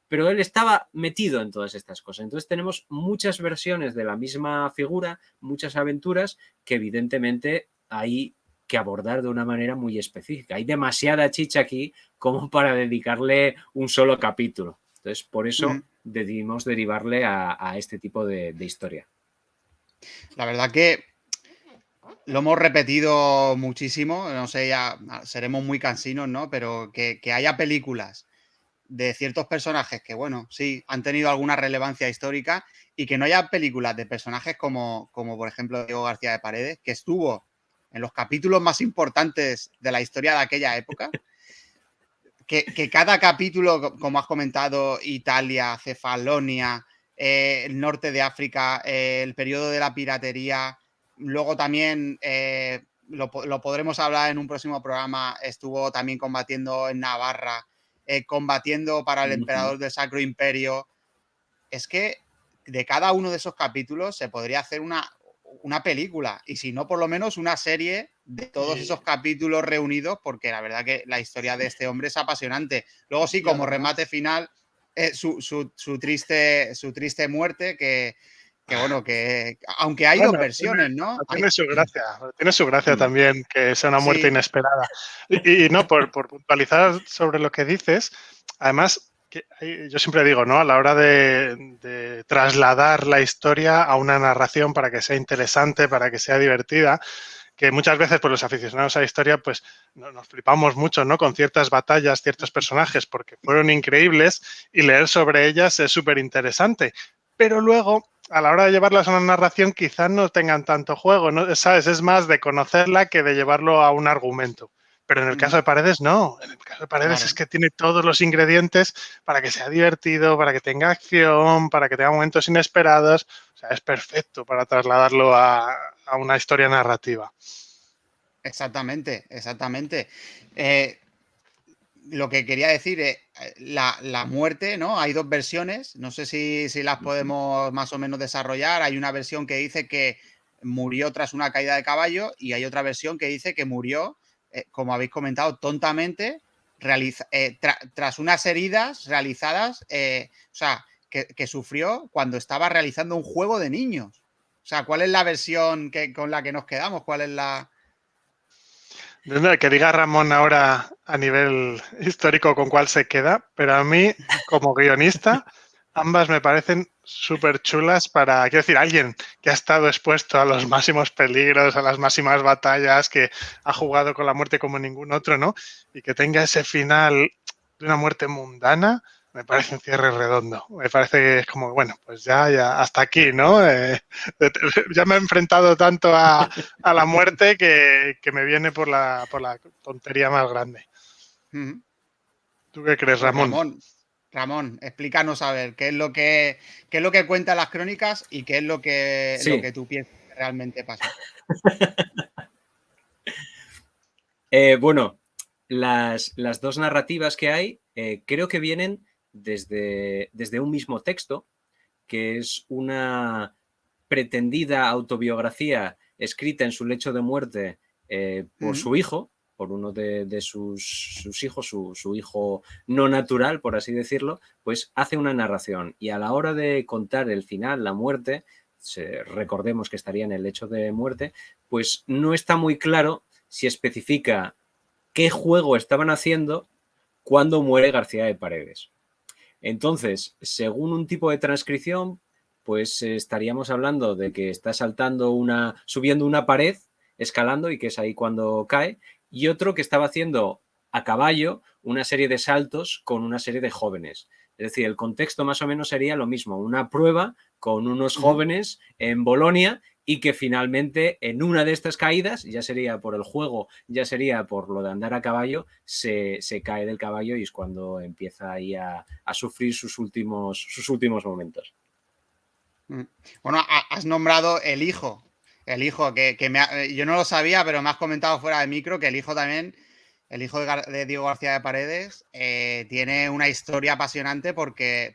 Speaker 3: Pero él estaba metido en todas estas cosas. Entonces tenemos muchas versiones de la misma figura, muchas aventuras que evidentemente ahí que abordar de una manera muy específica. Hay demasiada chicha aquí como para dedicarle un solo capítulo. Entonces, por eso decidimos derivarle a este tipo de historia.
Speaker 1: La verdad que lo hemos repetido muchísimo, no sé, ya seremos muy cansinos, ¿no? Pero que haya películas de ciertos personajes que, bueno, sí, han tenido alguna relevancia histórica y que no haya películas de personajes como por ejemplo, Diego García de Paredes, que estuvo en los capítulos más importantes de la historia de aquella época, que cada capítulo, como has comentado, Italia, Cefalonia, el norte de África, el periodo de la piratería, luego también lo podremos hablar en un próximo programa, estuvo también combatiendo en Navarra, combatiendo para el emperador del Sacro Imperio. Es que de cada uno de esos capítulos se podría hacer una película, y si no, por lo menos una serie de todos esos capítulos reunidos, porque la verdad que la historia de este hombre es apasionante. Luego sí, como remate final, su triste muerte, que bueno, que aunque hay dos versiones, ¿no?
Speaker 2: Tiene su gracia también que sea una muerte
Speaker 1: Sí.
Speaker 2: inesperada. Y no, por puntualizar sobre lo que dices, además, yo siempre digo, ¿no? A la hora de trasladar la historia a una narración para que sea interesante, para que sea divertida, que muchas veces pues, los aficionados a la historia pues nos flipamos mucho, ¿no? Con ciertas batallas, ciertos personajes, porque fueron increíbles y leer sobre ellas es súper interesante. Pero luego, a la hora de llevarlas a una narración, quizás no tengan tanto juego, ¿no? ¿Sabes? Es más de conocerla que de llevarlo a un argumento. Pero en el caso de Paredes, no. En el caso de Paredes es que tiene todos los ingredientes para que sea divertido, para que tenga acción, para que tenga momentos inesperados. O sea, es perfecto para trasladarlo a una historia narrativa.
Speaker 1: Exactamente, exactamente. Lo que quería decir es la muerte, ¿no? Hay dos versiones, no sé si las podemos más o menos desarrollar. Hay una versión que dice que murió tras una caída de caballo y hay otra versión que dice que murió, como habéis comentado, tontamente, tras unas heridas realizadas, o sea, que sufrió cuando estaba realizando un juego de niños. O sea, ¿cuál es la versión con la que nos quedamos? ¿Cuál es la...?
Speaker 2: Que diga Ramón ahora a nivel histórico con cuál se queda, pero a mí, como guionista, ambas me parecen súper chulas para, quiero decir, alguien que ha estado expuesto a los máximos peligros, a las máximas batallas, que ha jugado con la muerte como ningún otro, ¿no? Y que tenga ese final de una muerte mundana, me parece un cierre redondo. Me parece que es como, bueno, pues ya hasta aquí, ¿no? Ya me he enfrentado tanto a la muerte que me viene por la tontería más grande. ¿Tú qué crees,
Speaker 1: Pues
Speaker 2: Ramón?
Speaker 1: Ramón, explícanos a ver qué es lo que cuentan las crónicas y qué es lo que tú piensas que realmente pasó.
Speaker 3: Bueno, las dos narrativas que hay creo que vienen desde un mismo texto, que es una pretendida autobiografía escrita en su lecho de muerte por su hijo, por uno de sus hijos, su hijo no natural, por así decirlo, pues hace una narración y a la hora de contar el final, la muerte, recordemos que estaría en el lecho de muerte, pues no está muy claro si especifica qué juego estaban haciendo cuando muere García de Paredes. Entonces, según un tipo de transcripción, pues estaríamos hablando de que está subiendo una pared, escalando, y que es ahí cuando cae, y otro que estaba haciendo a caballo una serie de saltos con una serie de jóvenes. Es decir, el contexto más o menos sería lo mismo, una prueba con unos jóvenes en Bolonia y que finalmente en una de estas caídas, ya sería por el juego, ya sería por lo de andar a caballo, se cae del caballo y es cuando empieza ahí a sufrir sus últimos momentos.
Speaker 1: Bueno, has nombrado el hijo que yo no lo sabía, pero me has comentado fuera de micro que el hijo también, el hijo de Diego García de Paredes, tiene una historia apasionante porque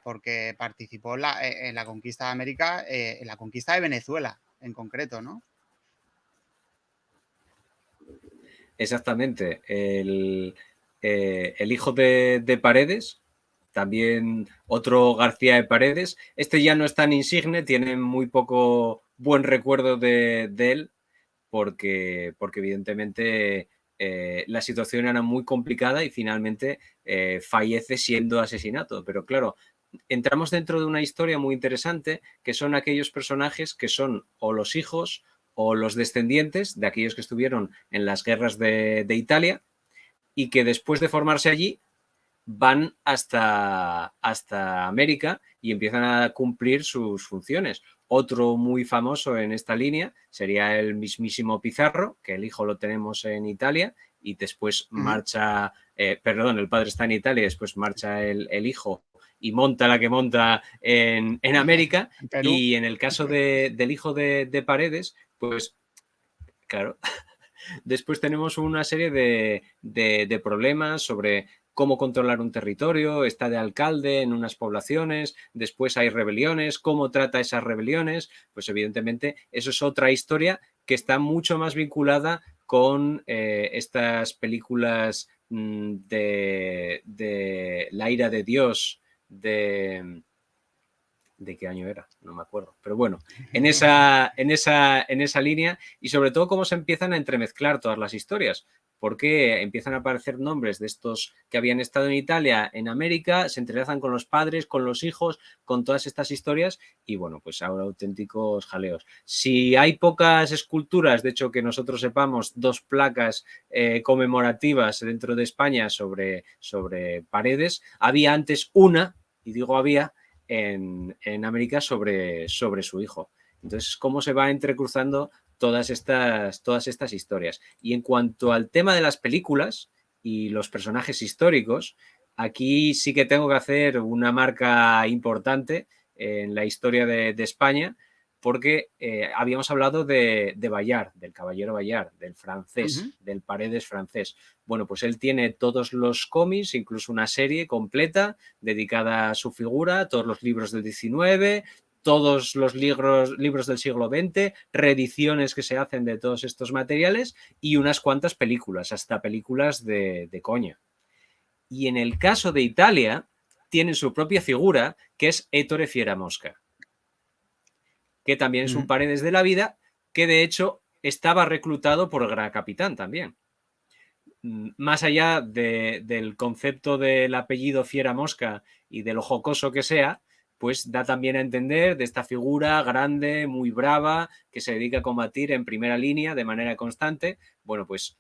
Speaker 1: participó en la conquista de América, en la conquista de Venezuela en concreto, ¿no?
Speaker 3: Exactamente. El hijo de Paredes, también otro García de Paredes. Este ya no es tan insigne, tiene muy poco buen recuerdo de él, porque evidentemente la situación era muy complicada y finalmente fallece siendo asesinato. Pero claro, entramos dentro de una historia muy interesante, que son aquellos personajes que son o los hijos o los descendientes de aquellos que estuvieron en las guerras de Italia y que después de formarse allí van hasta América y empiezan a cumplir sus funciones. Otro muy famoso en esta línea sería el mismísimo Pizarro, que el hijo lo tenemos en Italia y después marcha, perdón, el padre está en Italia y después marcha el hijo y monta la que monta en América.
Speaker 1: En Perú.
Speaker 3: Y en el caso del hijo de Paredes, pues claro, después tenemos una serie de problemas sobre cómo controlar un territorio, está de alcalde en unas poblaciones, después hay rebeliones, cómo trata esas rebeliones, pues evidentemente eso es otra historia que está mucho más vinculada con estas películas de La ira de Dios, ¿de qué año era? No me acuerdo. Pero bueno, en esa línea y sobre todo cómo se empiezan a entremezclar todas las historias. Porque empiezan a aparecer nombres de estos que habían estado en Italia, en América, se entrelazan con los padres, con los hijos, con todas estas historias y bueno, pues ahora auténticos jaleos. Si hay pocas esculturas, de hecho que nosotros sepamos, 2 placas conmemorativas dentro de España sobre Paredes, había antes una, y digo había, en América sobre su hijo. Entonces, cómo se va entrecruzando todas estas historias. Y en cuanto al tema de las películas y los personajes históricos, aquí sí que tengo que hacer una marca importante en la historia de España, porque habíamos hablado de Bayard, del caballero Bayard, del francés, del Paredes francés. Bueno, pues él tiene todos los cómics, incluso una serie completa dedicada a su figura, todos los libros del 19, todos los libros del siglo XX, reediciones que se hacen de todos estos materiales y unas cuantas películas, hasta películas de coña. Y en el caso de Italia, tienen su propia figura, que es Ettore Fieramosca, que también es un Paredes de la vida, que de hecho estaba reclutado por el Gran Capitán también. Más allá del concepto del apellido Fieramosca y de lo jocoso que sea, pues da también a entender de esta figura grande, muy brava, que se dedica a combatir en primera línea de manera constante. Bueno, pues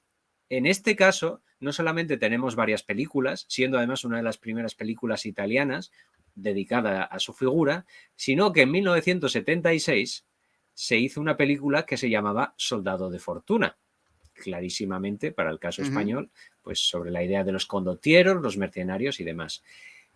Speaker 3: en este caso no solamente tenemos varias películas, siendo además una de las primeras películas italianas dedicada a su figura, sino que en 1976 se hizo una película que se llamaba Soldado de Fortuna, clarísimamente para el caso español, pues sobre la idea de los condottieros, los mercenarios y demás.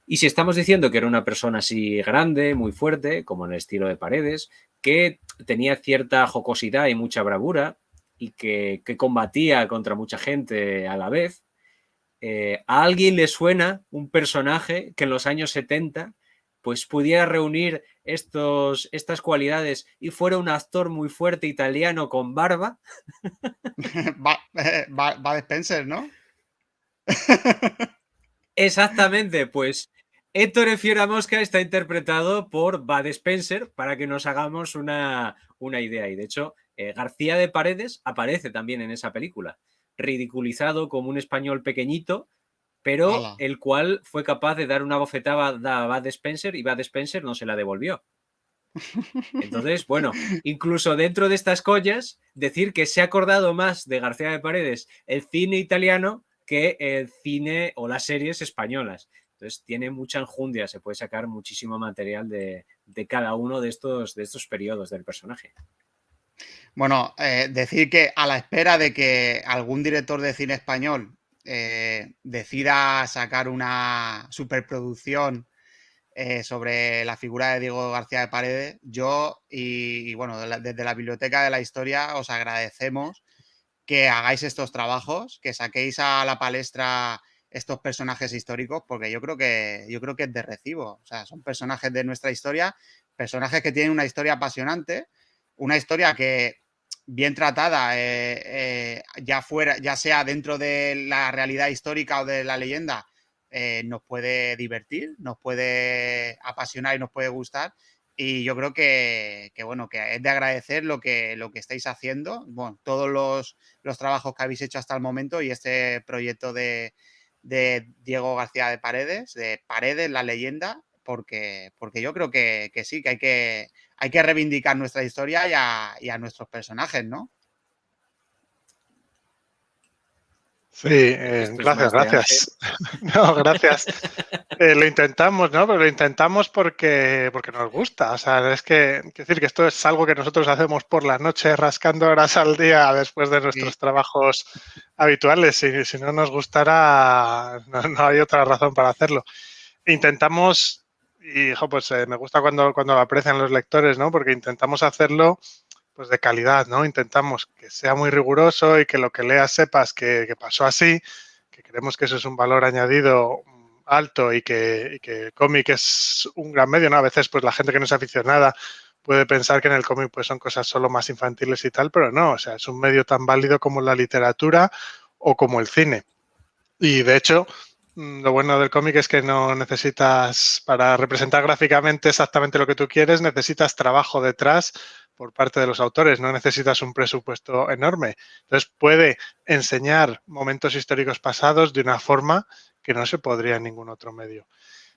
Speaker 3: Y si estamos diciendo que era una persona así grande, muy fuerte, como en el estilo de Paredes, que tenía cierta jocosidad y mucha bravura y que combatía contra mucha gente a la vez, ¿a alguien le suena un personaje que en los años 70 pues pudiera reunir estas cualidades y fuera un actor muy fuerte italiano con barba?
Speaker 1: Va de Spencer, ¿no?
Speaker 3: Exactamente, pues Ettore Fieramosca está interpretado por Bud Spencer, para que nos hagamos una idea. Y de hecho, García de Paredes aparece también en esa película, ridiculizado como un español pequeñito, pero
Speaker 1: Ala.
Speaker 3: el cual fue capaz de dar una bofetada a Bud Spencer y Bud Spencer no se la devolvió. Entonces, bueno, incluso dentro de estas collas, decir que se ha acordado más de García de Paredes el cine italiano que el cine o las series españolas. Entonces, tiene mucha enjundia, se puede sacar muchísimo material de cada uno de estos periodos del personaje.
Speaker 1: Bueno, decir que a la espera de que algún director de cine español decida sacar una superproducción sobre la figura de Diego García de Paredes, yo y bueno, desde la Biblioteca de la Historia os agradecemos que hagáis estos trabajos, que saquéis a la palestra estos personajes históricos, porque yo creo que es de recibo. O sea, son personajes de nuestra historia, personajes que tienen una historia apasionante, una historia que bien tratada, ya sea dentro de la realidad histórica o de la leyenda, nos puede divertir, nos puede apasionar y nos puede gustar. Y yo creo que bueno, que es de agradecer lo que estáis haciendo, bueno, todos los trabajos que habéis hecho hasta el momento y este proyecto de Diego García de Paredes, la leyenda, porque yo creo que sí, que hay que reivindicar nuestra historia y a nuestros personajes, ¿no?
Speaker 2: Sí,
Speaker 3: Esto es
Speaker 2: gracias,
Speaker 3: más de Ángel.
Speaker 2: gracias. No, gracias. Lo intentamos, ¿no? Pero lo intentamos porque nos gusta. O sea, es que, quiero decir que esto es algo que nosotros hacemos por la noche, rascando horas al día después de
Speaker 1: Sí,
Speaker 2: nuestros trabajos habituales. Si no nos gustara, no hay otra razón para hacerlo. Intentamos, y pues me gusta cuando lo aprecian los lectores, ¿no? Porque intentamos hacerlo pues de calidad, ¿no? Intentamos que sea muy riguroso y que lo que leas sepas que pasó así, que creemos que eso es un valor añadido alto y que el cómic es un gran medio, ¿no? A veces pues la gente que no es aficionada puede pensar que en el cómic pues son cosas solo más infantiles y tal, pero no, o sea, es un medio tan válido como la literatura o como el cine. Y de hecho, lo bueno del cómic es que no necesitas, para representar gráficamente exactamente lo que tú quieres, necesitas trabajo detrás por parte de los autores, no necesitas un presupuesto enorme. Entonces puede enseñar momentos históricos pasados de una forma que no se podría en ningún otro medio.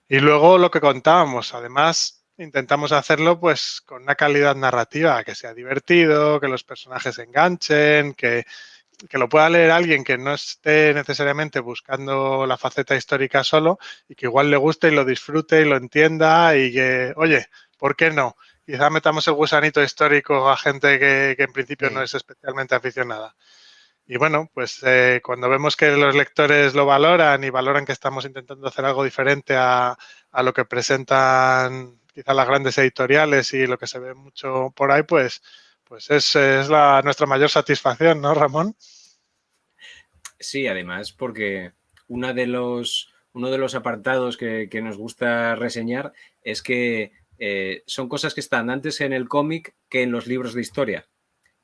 Speaker 2: Y luego lo que contábamos, además intentamos hacerlo pues con una calidad narrativa, que sea divertido, que los personajes enganchen, que lo pueda leer alguien que no esté necesariamente buscando la faceta histórica solo y que igual le guste y lo disfrute y lo entienda y que, oye, ¿por qué no? Quizá metamos el gusanito histórico a gente que en principio no
Speaker 1: sí.
Speaker 2: es especialmente aficionada. Y bueno, pues cuando vemos que los lectores lo valoran y valoran que estamos intentando hacer algo diferente a lo que presentan quizá las grandes editoriales y lo que se ve mucho por ahí, pues es nuestra mayor satisfacción, ¿no, Ramón?
Speaker 3: Sí, además, porque uno de los apartados que nos gusta reseñar es que son cosas que están antes en el cómic que en los libros de historia.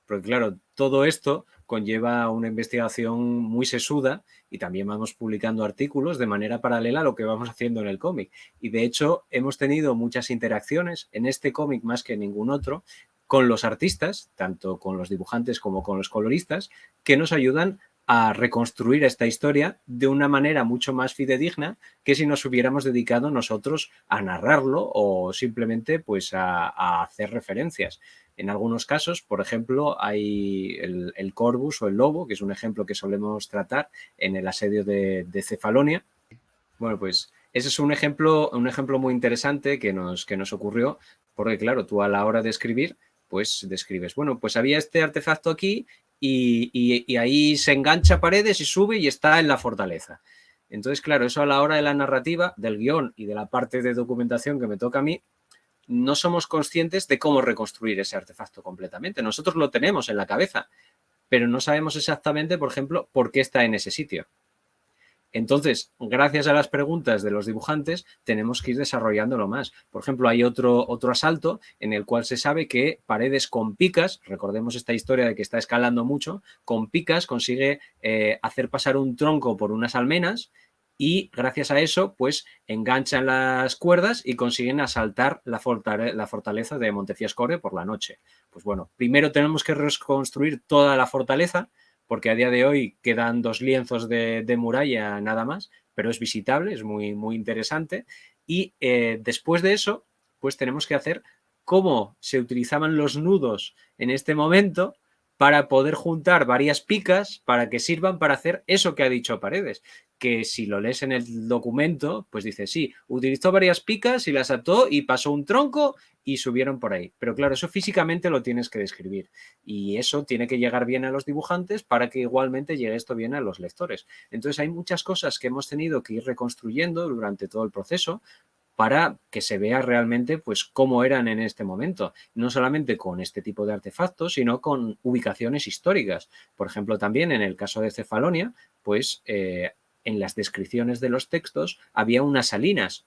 Speaker 3: Porque claro, todo esto conlleva una investigación muy sesuda y también vamos publicando artículos de manera paralela a lo que vamos haciendo en el cómic. Y de hecho hemos tenido muchas interacciones en este cómic más que en ningún otro con los artistas, tanto con los dibujantes como con los coloristas, que nos ayudan a reconstruir esta historia de una manera mucho más fidedigna que si nos hubiéramos dedicado nosotros a narrarlo o simplemente pues a hacer referencias. En algunos casos, por ejemplo, hay el Corvus o el lobo, que es un ejemplo que solemos tratar en el asedio de Cefalonia. Bueno, pues ese es un ejemplo muy interesante que nos ocurrió, porque claro, tú a la hora de escribir, pues describes, bueno, pues había este artefacto aquí y ahí se engancha a paredes y sube y está en la fortaleza. Entonces, claro, eso a la hora de la narrativa, del guión y de la parte de documentación que me toca a mí, no somos conscientes de cómo reconstruir ese artefacto completamente. Nosotros lo tenemos en la cabeza, pero no sabemos exactamente, por ejemplo, por qué está en ese sitio. Entonces, gracias a las preguntas de los dibujantes, tenemos que ir desarrollándolo más. Por ejemplo, hay otro asalto en el cual se sabe que Paredes con picas, recordemos esta historia de que está escalando mucho, con picas consigue hacer pasar un tronco por unas almenas y gracias a eso, pues enganchan las cuerdas y consiguen asaltar la fortaleza de Montefiascore por la noche. Pues bueno, primero tenemos que reconstruir toda la fortaleza, porque a día de hoy quedan 2 lienzos de muralla nada más, pero es visitable, es muy, muy interesante. Y después de eso, pues tenemos que hacer cómo se utilizaban los nudos en este momento para poder juntar varias picas para que sirvan para hacer eso que ha dicho Paredes, que si lo lees en el documento, pues dice, sí, utilizó varias picas y las ató y pasó un tronco y subieron por ahí. Pero claro, eso físicamente lo tienes que describir y eso tiene que llegar bien a los dibujantes para que igualmente llegue esto bien a los lectores. Entonces hay muchas cosas que hemos tenido que ir reconstruyendo durante todo el proceso para que se vea realmente pues cómo eran en este momento, no solamente con este tipo de artefactos, sino con ubicaciones históricas. Por ejemplo, también en el caso de Cefalonia, pues en las descripciones de los textos había unas salinas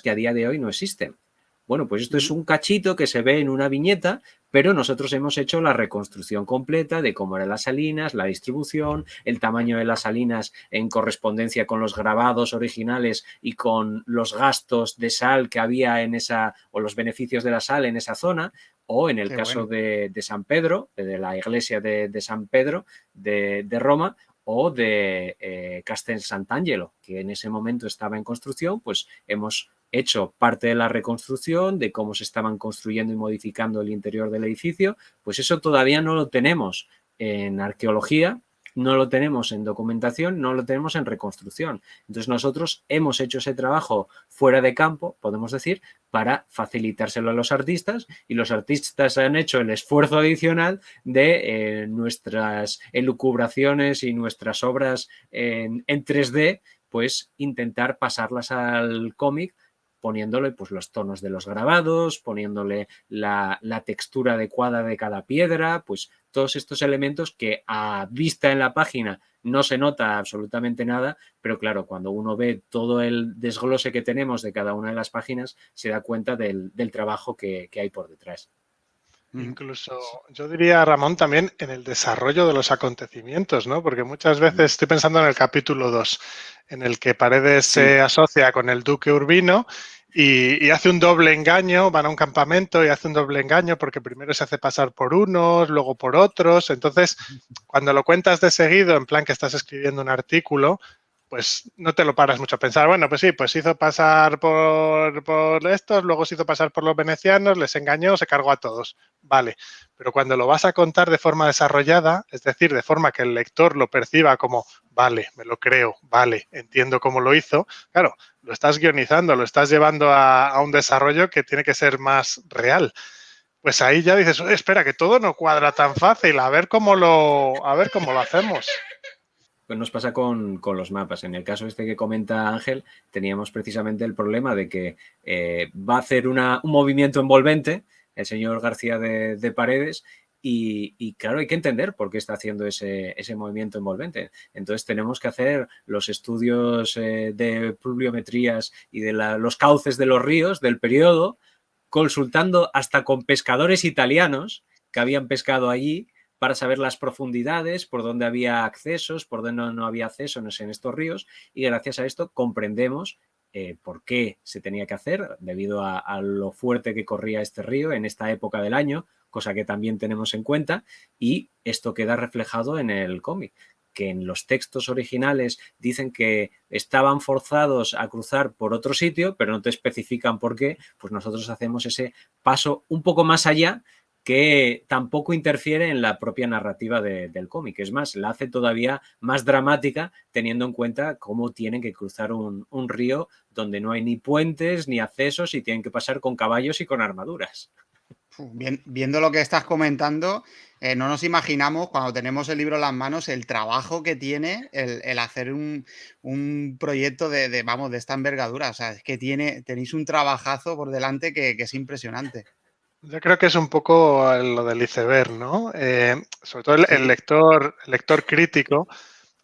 Speaker 3: que a día de hoy no existen. Bueno, pues esto es un cachito que se ve en una viñeta, pero nosotros hemos hecho la reconstrucción completa de cómo eran las salinas, la distribución, el tamaño de las salinas en correspondencia con los grabados originales y con los gastos de sal que había en esa, o los beneficios de la sal en esa zona, o en el
Speaker 1: Qué
Speaker 3: caso
Speaker 1: bueno.
Speaker 3: de San Pedro, de la iglesia de San Pedro de Roma, o de Castel Sant'Angelo, que en ese momento estaba en construcción, pues hemos hecho parte de la reconstrucción, de cómo se estaban construyendo y modificando el interior del edificio, pues eso todavía no lo tenemos en arqueología, no lo tenemos en documentación, no lo tenemos en reconstrucción. Entonces nosotros hemos hecho ese trabajo fuera de campo, podemos decir, para facilitárselo a los artistas, y los artistas han hecho el esfuerzo adicional de nuestras elucubraciones y nuestras obras en 3D, pues intentar pasarlas al cómic poniéndole pues los tonos de los grabados, poniéndole la textura adecuada de cada piedra, pues todos estos elementos que a vista en la página no se nota absolutamente nada, pero claro, cuando uno ve todo el desglose que tenemos de cada una de las páginas, se da cuenta del trabajo que hay por detrás.
Speaker 2: Incluso yo diría, Ramón, también en el desarrollo de los acontecimientos, ¿no? Porque muchas veces estoy pensando en el capítulo 2, en el que Paredes se asocia con el duque Urbino y hace un doble engaño, van a un campamento y hace un doble engaño porque primero se hace pasar por unos, luego por otros. Entonces, cuando lo cuentas de seguido, en plan que estás escribiendo un artículo, pues no te lo paras mucho a pensar. Bueno, pues sí, pues hizo pasar por estos, luego se hizo pasar por los venecianos, les engañó, se cargó a todos. Vale, pero cuando lo vas a contar de forma desarrollada, es decir, de forma que el lector lo perciba como, vale, me lo creo, vale, entiendo cómo lo hizo, claro, lo estás guionizando, lo estás llevando a un desarrollo que tiene que ser más real. Pues ahí ya dices, espera, que todo no cuadra tan fácil, a ver cómo lo hacemos.
Speaker 3: Pues nos pasa con los mapas. En el caso este que comenta Ángel, teníamos precisamente el problema de que va a hacer un movimiento envolvente el señor García de Paredes y claro, hay que entender por qué está haciendo ese movimiento envolvente. Entonces tenemos que hacer los estudios de pluviometrías y de los cauces de los ríos del periodo, consultando hasta con pescadores italianos que habían pescado allí, para saber las profundidades, por dónde había accesos, por dónde no había accesos en estos ríos, y gracias a esto comprendemos por qué se tenía que hacer, debido a lo fuerte que corría este río en esta época del año, cosa que también tenemos en cuenta, y esto queda reflejado en el cómic, que en los textos originales dicen que estaban forzados a cruzar por otro sitio, pero no te especifican por qué, pues nosotros hacemos ese paso un poco más allá, que tampoco interfiere en la propia narrativa del cómic. Es más, la hace todavía más dramática, teniendo en cuenta cómo tienen que cruzar un río donde no hay ni puentes ni accesos y tienen que pasar con caballos y con armaduras.
Speaker 1: Viendo lo que estás comentando, no nos imaginamos cuando tenemos el libro en las manos el trabajo que tiene el hacer un proyecto vamos, de esta envergadura. O sea, es que tenéis un trabajazo por delante que es impresionante.
Speaker 2: Yo creo que es un poco lo del iceberg, ¿no? Sobre todo el
Speaker 1: Sí.
Speaker 2: lector crítico,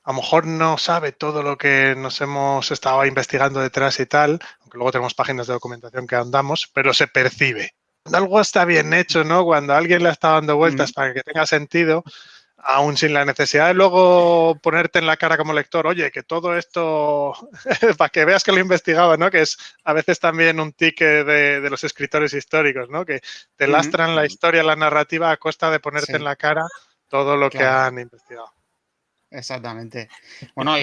Speaker 2: a lo mejor no sabe todo lo que nos hemos estado investigando detrás y tal, aunque luego tenemos páginas de documentación que andamos, pero se percibe. Cuando algo está bien hecho, ¿no? Cuando alguien le está dando vueltas para que tenga sentido, aún sin la necesidad de luego ponerte en la cara como lector, oye, que todo esto, para que veas que lo he investigado, ¿no? Que es a veces también un tic de los escritores históricos, ¿no? Que te lastran la historia, la narrativa a costa de ponerte en
Speaker 1: Sí,
Speaker 2: la cara todo lo que
Speaker 1: claro.
Speaker 2: han investigado.
Speaker 1: Exactamente. Bueno,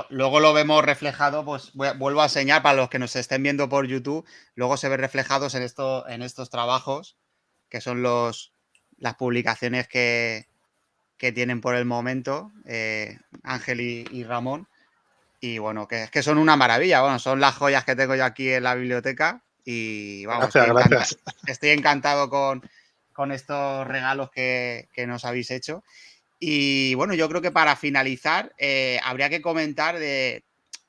Speaker 1: luego lo vemos reflejado, pues vuelvo a enseñar para los que nos estén viendo por YouTube, luego se ve reflejados en estos trabajos, que son las publicaciones que tienen por el momento Ángel y Ramón. Y bueno, que es que son una maravilla, bueno, son las joyas que tengo yo aquí en la biblioteca y vamos,
Speaker 2: Gracias, gracias.
Speaker 1: estoy encantado con estos regalos que nos habéis hecho. Y bueno, yo creo que para finalizar, habría que comentar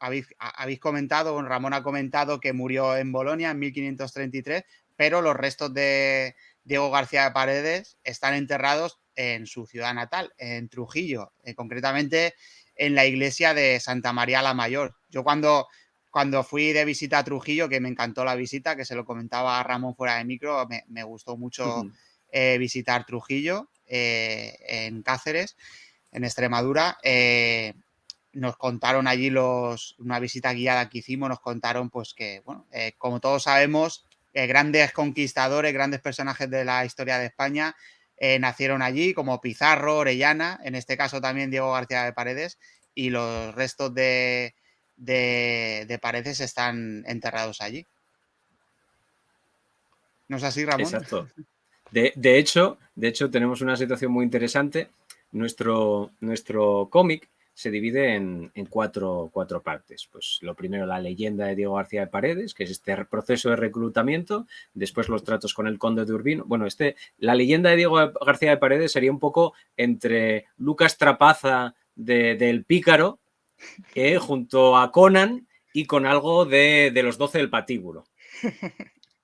Speaker 1: habéis comentado, Ramón ha comentado que murió en Bolonia en 1533, pero los restos de Diego García de Paredes están enterrados en su ciudad natal, en Trujillo, concretamente en la iglesia de Santa María la Mayor. Yo cuando cuando fui de visita a Trujillo, que me encantó la visita, que se lo comentaba a Ramón fuera de micro, me gustó mucho visitar Trujillo en Cáceres, en Extremadura. Nos contaron allí una visita guiada que hicimos, nos contaron pues que, bueno, como todos sabemos, grandes conquistadores, grandes personajes de la historia de España nacieron allí, como Pizarro, Orellana, en este caso también Diego García de Paredes, y los restos de Paredes están enterrados allí. ¿No es así, Ramón?
Speaker 3: Exacto. De hecho, tenemos una situación muy interesante. Nuestro cómic se divide en cuatro partes. Pues lo primero, la leyenda de Diego García de Paredes, que es este proceso de reclutamiento. Después los tratos con el conde de Urbino. Bueno, la leyenda de Diego García de Paredes sería un poco entre Lucas Trapaza del Pícaro, junto a Conan, y con algo de los 12 del Patíbulo.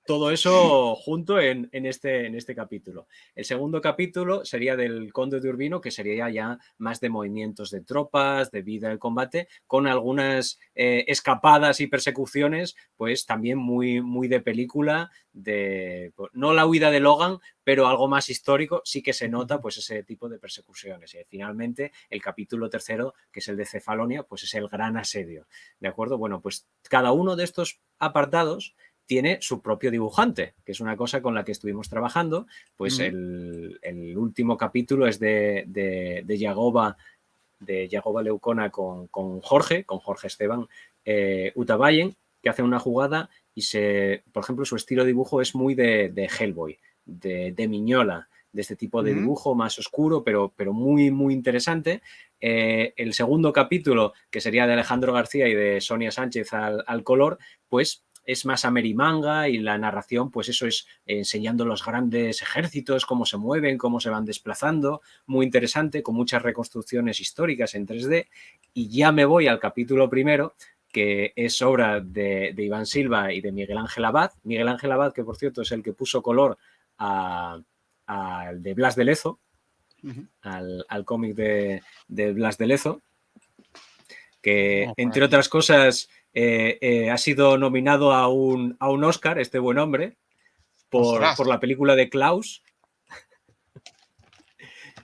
Speaker 3: Todo eso junto en este capítulo. El segundo capítulo sería del Conde de Urbino, que sería ya más de movimientos de tropas, de vida del combate, con algunas escapadas y persecuciones, pues también muy de película, no la huida de Logan, pero algo más histórico, sí que se nota pues ese tipo de persecuciones. Y finalmente, el capítulo tercero, que es el de Cefalonia, pues es el gran asedio. ¿De acuerdo? Bueno, pues cada uno de estos apartados tiene su propio dibujante, que es una cosa con la que estuvimos trabajando. Pues el último capítulo es de Yagoba Leucona con Jorge Esteban Utabayen, que hace una jugada y por ejemplo, su estilo de dibujo es muy de Hellboy, de Miñola, de este tipo de dibujo más oscuro, pero muy interesante. El segundo capítulo, que sería de Alejandro García y de Sonia Sánchez al color, pues es más amerimanga, y la narración, pues eso es enseñando los grandes ejércitos, cómo se mueven, cómo se van desplazando, muy interesante, con muchas reconstrucciones históricas en 3D. Y ya me voy al capítulo primero, que es obra de Iván Silva y de Miguel Ángel Abad. Miguel Ángel Abad, que por cierto es el que puso color al de Blas de Lezo, al cómic de Blas de Lezo, que entre otras cosas ha sido nominado a un Oscar, este buen hombre, por la película de Klaus.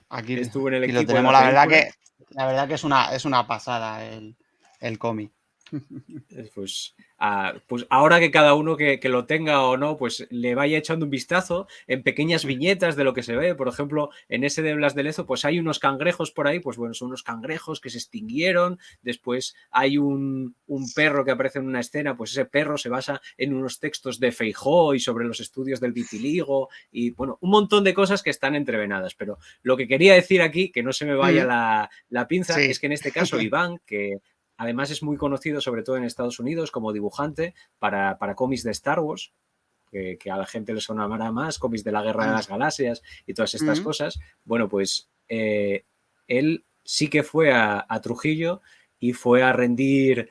Speaker 1: Aquí
Speaker 3: estuvo en el
Speaker 1: lo
Speaker 3: equipo
Speaker 1: tenemos.
Speaker 3: de la película.
Speaker 1: La verdad que es una pasada el cómic.
Speaker 3: Pues ahora que cada uno que lo tenga o no, pues le vaya echando un vistazo en pequeñas viñetas de lo que se ve. Por ejemplo, en ese de Blas de Lezo, pues hay unos cangrejos por ahí, pues bueno, son unos cangrejos que se extinguieron. Después hay un perro que aparece en una escena, pues ese perro se basa en unos textos de Feijóo y sobre los estudios del vitiligo, y bueno, un montón de cosas que están entrevenadas. Pero lo que quería decir aquí, que no se me vaya la pinza, es que en este caso Iván, que además es muy conocido, sobre todo en Estados Unidos, como dibujante para cómics de Star Wars, que a la gente le sonará más, cómics de la Guerra de las Galaxias y todas estas cosas. Bueno, pues él sí que fue a Trujillo y fue a rendir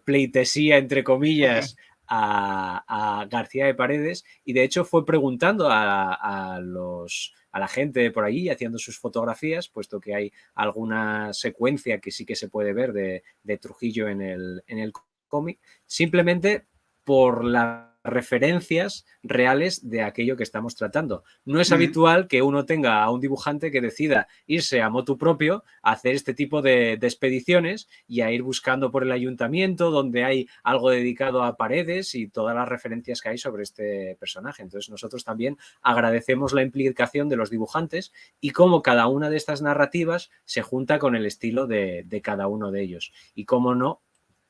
Speaker 3: pleitesía, entre comillas, a García de Paredes, y de hecho fue preguntando a la gente por allí, haciendo sus fotografías, puesto que hay alguna secuencia que sí que se puede ver de Trujillo en el cómic, simplemente por las referencias reales de aquello que estamos tratando. No es habitual que uno tenga a un dibujante que decida irse a motu propio a hacer este tipo de expediciones y a ir buscando por el ayuntamiento donde hay algo dedicado a Paredes y todas las referencias que hay sobre este personaje. Entonces nosotros también agradecemos la implicación de los dibujantes y cómo cada una de estas narrativas se junta con el estilo de cada uno de ellos. Y cómo no,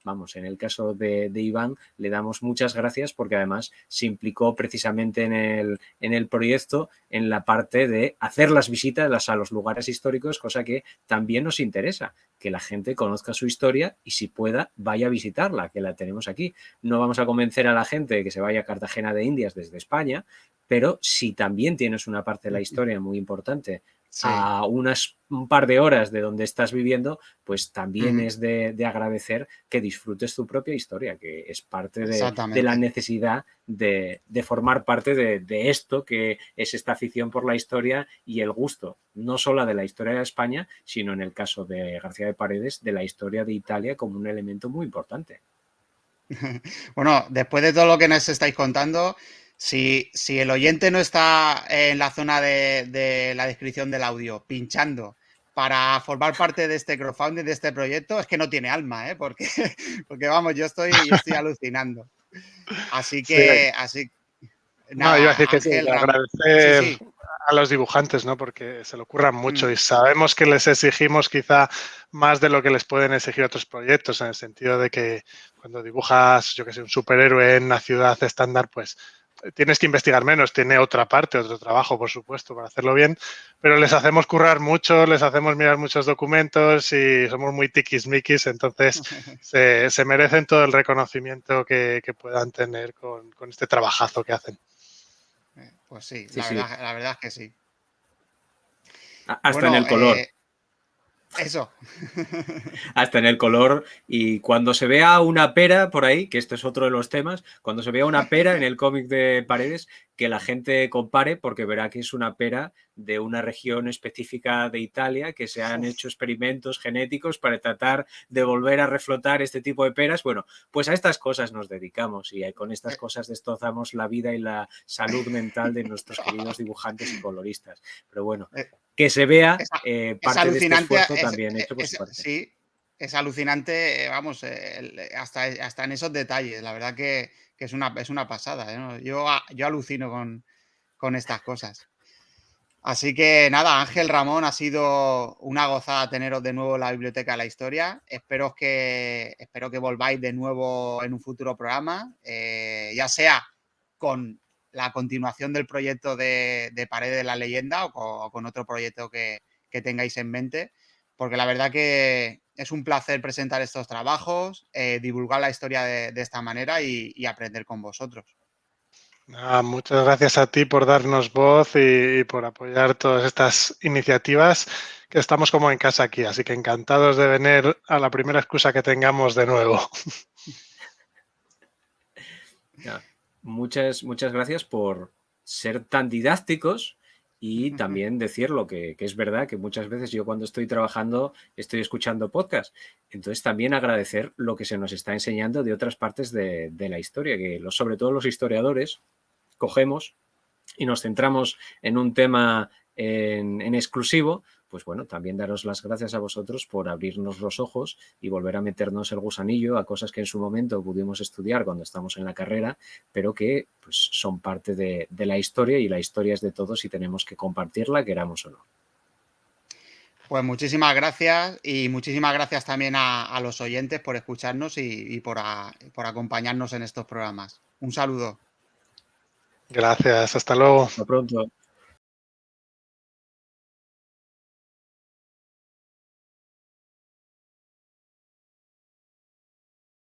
Speaker 3: vamos, en el caso de Iván le damos muchas gracias porque además se implicó precisamente en el proyecto, en la parte de hacer las visitas a los lugares históricos, cosa que también nos interesa, que la gente conozca su historia y si pueda vaya a visitarla, que la tenemos aquí. No vamos a convencer a la gente de que se vaya a Cartagena de Indias desde España, pero si también tienes una parte de la historia muy importante a un par de horas de donde estás viviendo, pues también es de agradecer que disfrutes tu propia historia, que es parte de la necesidad de formar parte de esto que es esta afición por la historia y el gusto, no solo de la historia de España, sino en el caso de García de Paredes, de la historia de Italia como un elemento muy importante.
Speaker 1: Bueno, después de todo lo que nos estáis contando, si el oyente no está en la zona de la descripción del audio pinchando para formar parte de este crowdfunding, de este proyecto, es que no tiene alma, ¿eh? Porque, porque vamos, yo estoy alucinando. Así
Speaker 2: Sí,
Speaker 1: que,
Speaker 2: no, iba a decir
Speaker 1: nada,
Speaker 2: que sí,
Speaker 1: Ángel, sí,
Speaker 2: agradecer
Speaker 1: sí.
Speaker 2: a los dibujantes, ¿no? Porque se lo curran mucho
Speaker 1: Mm.
Speaker 2: y sabemos que les exigimos quizá más de lo que les pueden exigir otros proyectos, en el sentido de que cuando dibujas, yo que sé, un superhéroe en una ciudad estándar, pues tienes que investigar menos, tiene otra parte, otro trabajo, por supuesto, para hacerlo bien, pero les hacemos currar mucho, les hacemos mirar muchos documentos y somos muy tiquismiquis, entonces se merecen todo el reconocimiento que puedan tener con este trabajazo que hacen.
Speaker 1: Pues sí,
Speaker 3: Sí, sí,
Speaker 1: la verdad es que sí.
Speaker 3: hasta en
Speaker 1: Bueno,
Speaker 3: el color.
Speaker 1: eso.
Speaker 3: Hasta en el color. Y cuando se vea una pera por ahí, que esto es otro de los temas, cuando se vea una pera en el cómic de Paredes, que la gente compare porque verá que es una pera de una región específica de Italia, que se han hecho experimentos genéticos para tratar de volver a reflotar este tipo de peras. Bueno, pues a estas cosas nos dedicamos y con estas cosas destrozamos la vida y la salud mental de nuestros queridos dibujantes y coloristas. Pero bueno,
Speaker 1: Eh,
Speaker 3: que se vea
Speaker 1: Es, es
Speaker 3: parte de este
Speaker 1: alucinante,
Speaker 3: esfuerzo también hecho por su parte.
Speaker 1: sí, es alucinante, vamos, hasta en esos detalles. La verdad que es una pasada, ¿eh? ¿No? Yo alucino con estas cosas. Así que nada, Ángel, Ramón, ha sido una gozada teneros de nuevo en la Biblioteca de la Historia. Espero que volváis de nuevo en un futuro programa, ya sea con la continuación del proyecto de Pared de la Leyenda o con otro proyecto que tengáis en mente, porque la verdad que es un placer presentar estos trabajos, divulgar la historia de esta manera y aprender con vosotros.
Speaker 2: Muchas gracias a ti por darnos voz y por apoyar todas estas iniciativas, que estamos como en casa aquí, así que encantados de venir a la primera excusa que tengamos de nuevo.
Speaker 3: Ya. Muchas gracias por ser tan didácticos y también decir lo que es verdad, que muchas veces yo cuando estoy trabajando estoy escuchando podcast. Entonces también agradecer lo que se nos está enseñando de otras partes de la historia, que sobre todo los historiadores cogemos y nos centramos en un tema en exclusivo, pues bueno, también daros las gracias a vosotros por abrirnos los ojos y volver a meternos el gusanillo a cosas que en su momento pudimos estudiar cuando estamos en la carrera, pero que pues, son parte de la historia y la historia es de todos y tenemos que compartirla, queramos o no.
Speaker 1: Pues muchísimas gracias y muchísimas gracias también a los oyentes por escucharnos y por acompañarnos en estos programas. Un saludo.
Speaker 2: Gracias, hasta luego.
Speaker 3: Hasta pronto.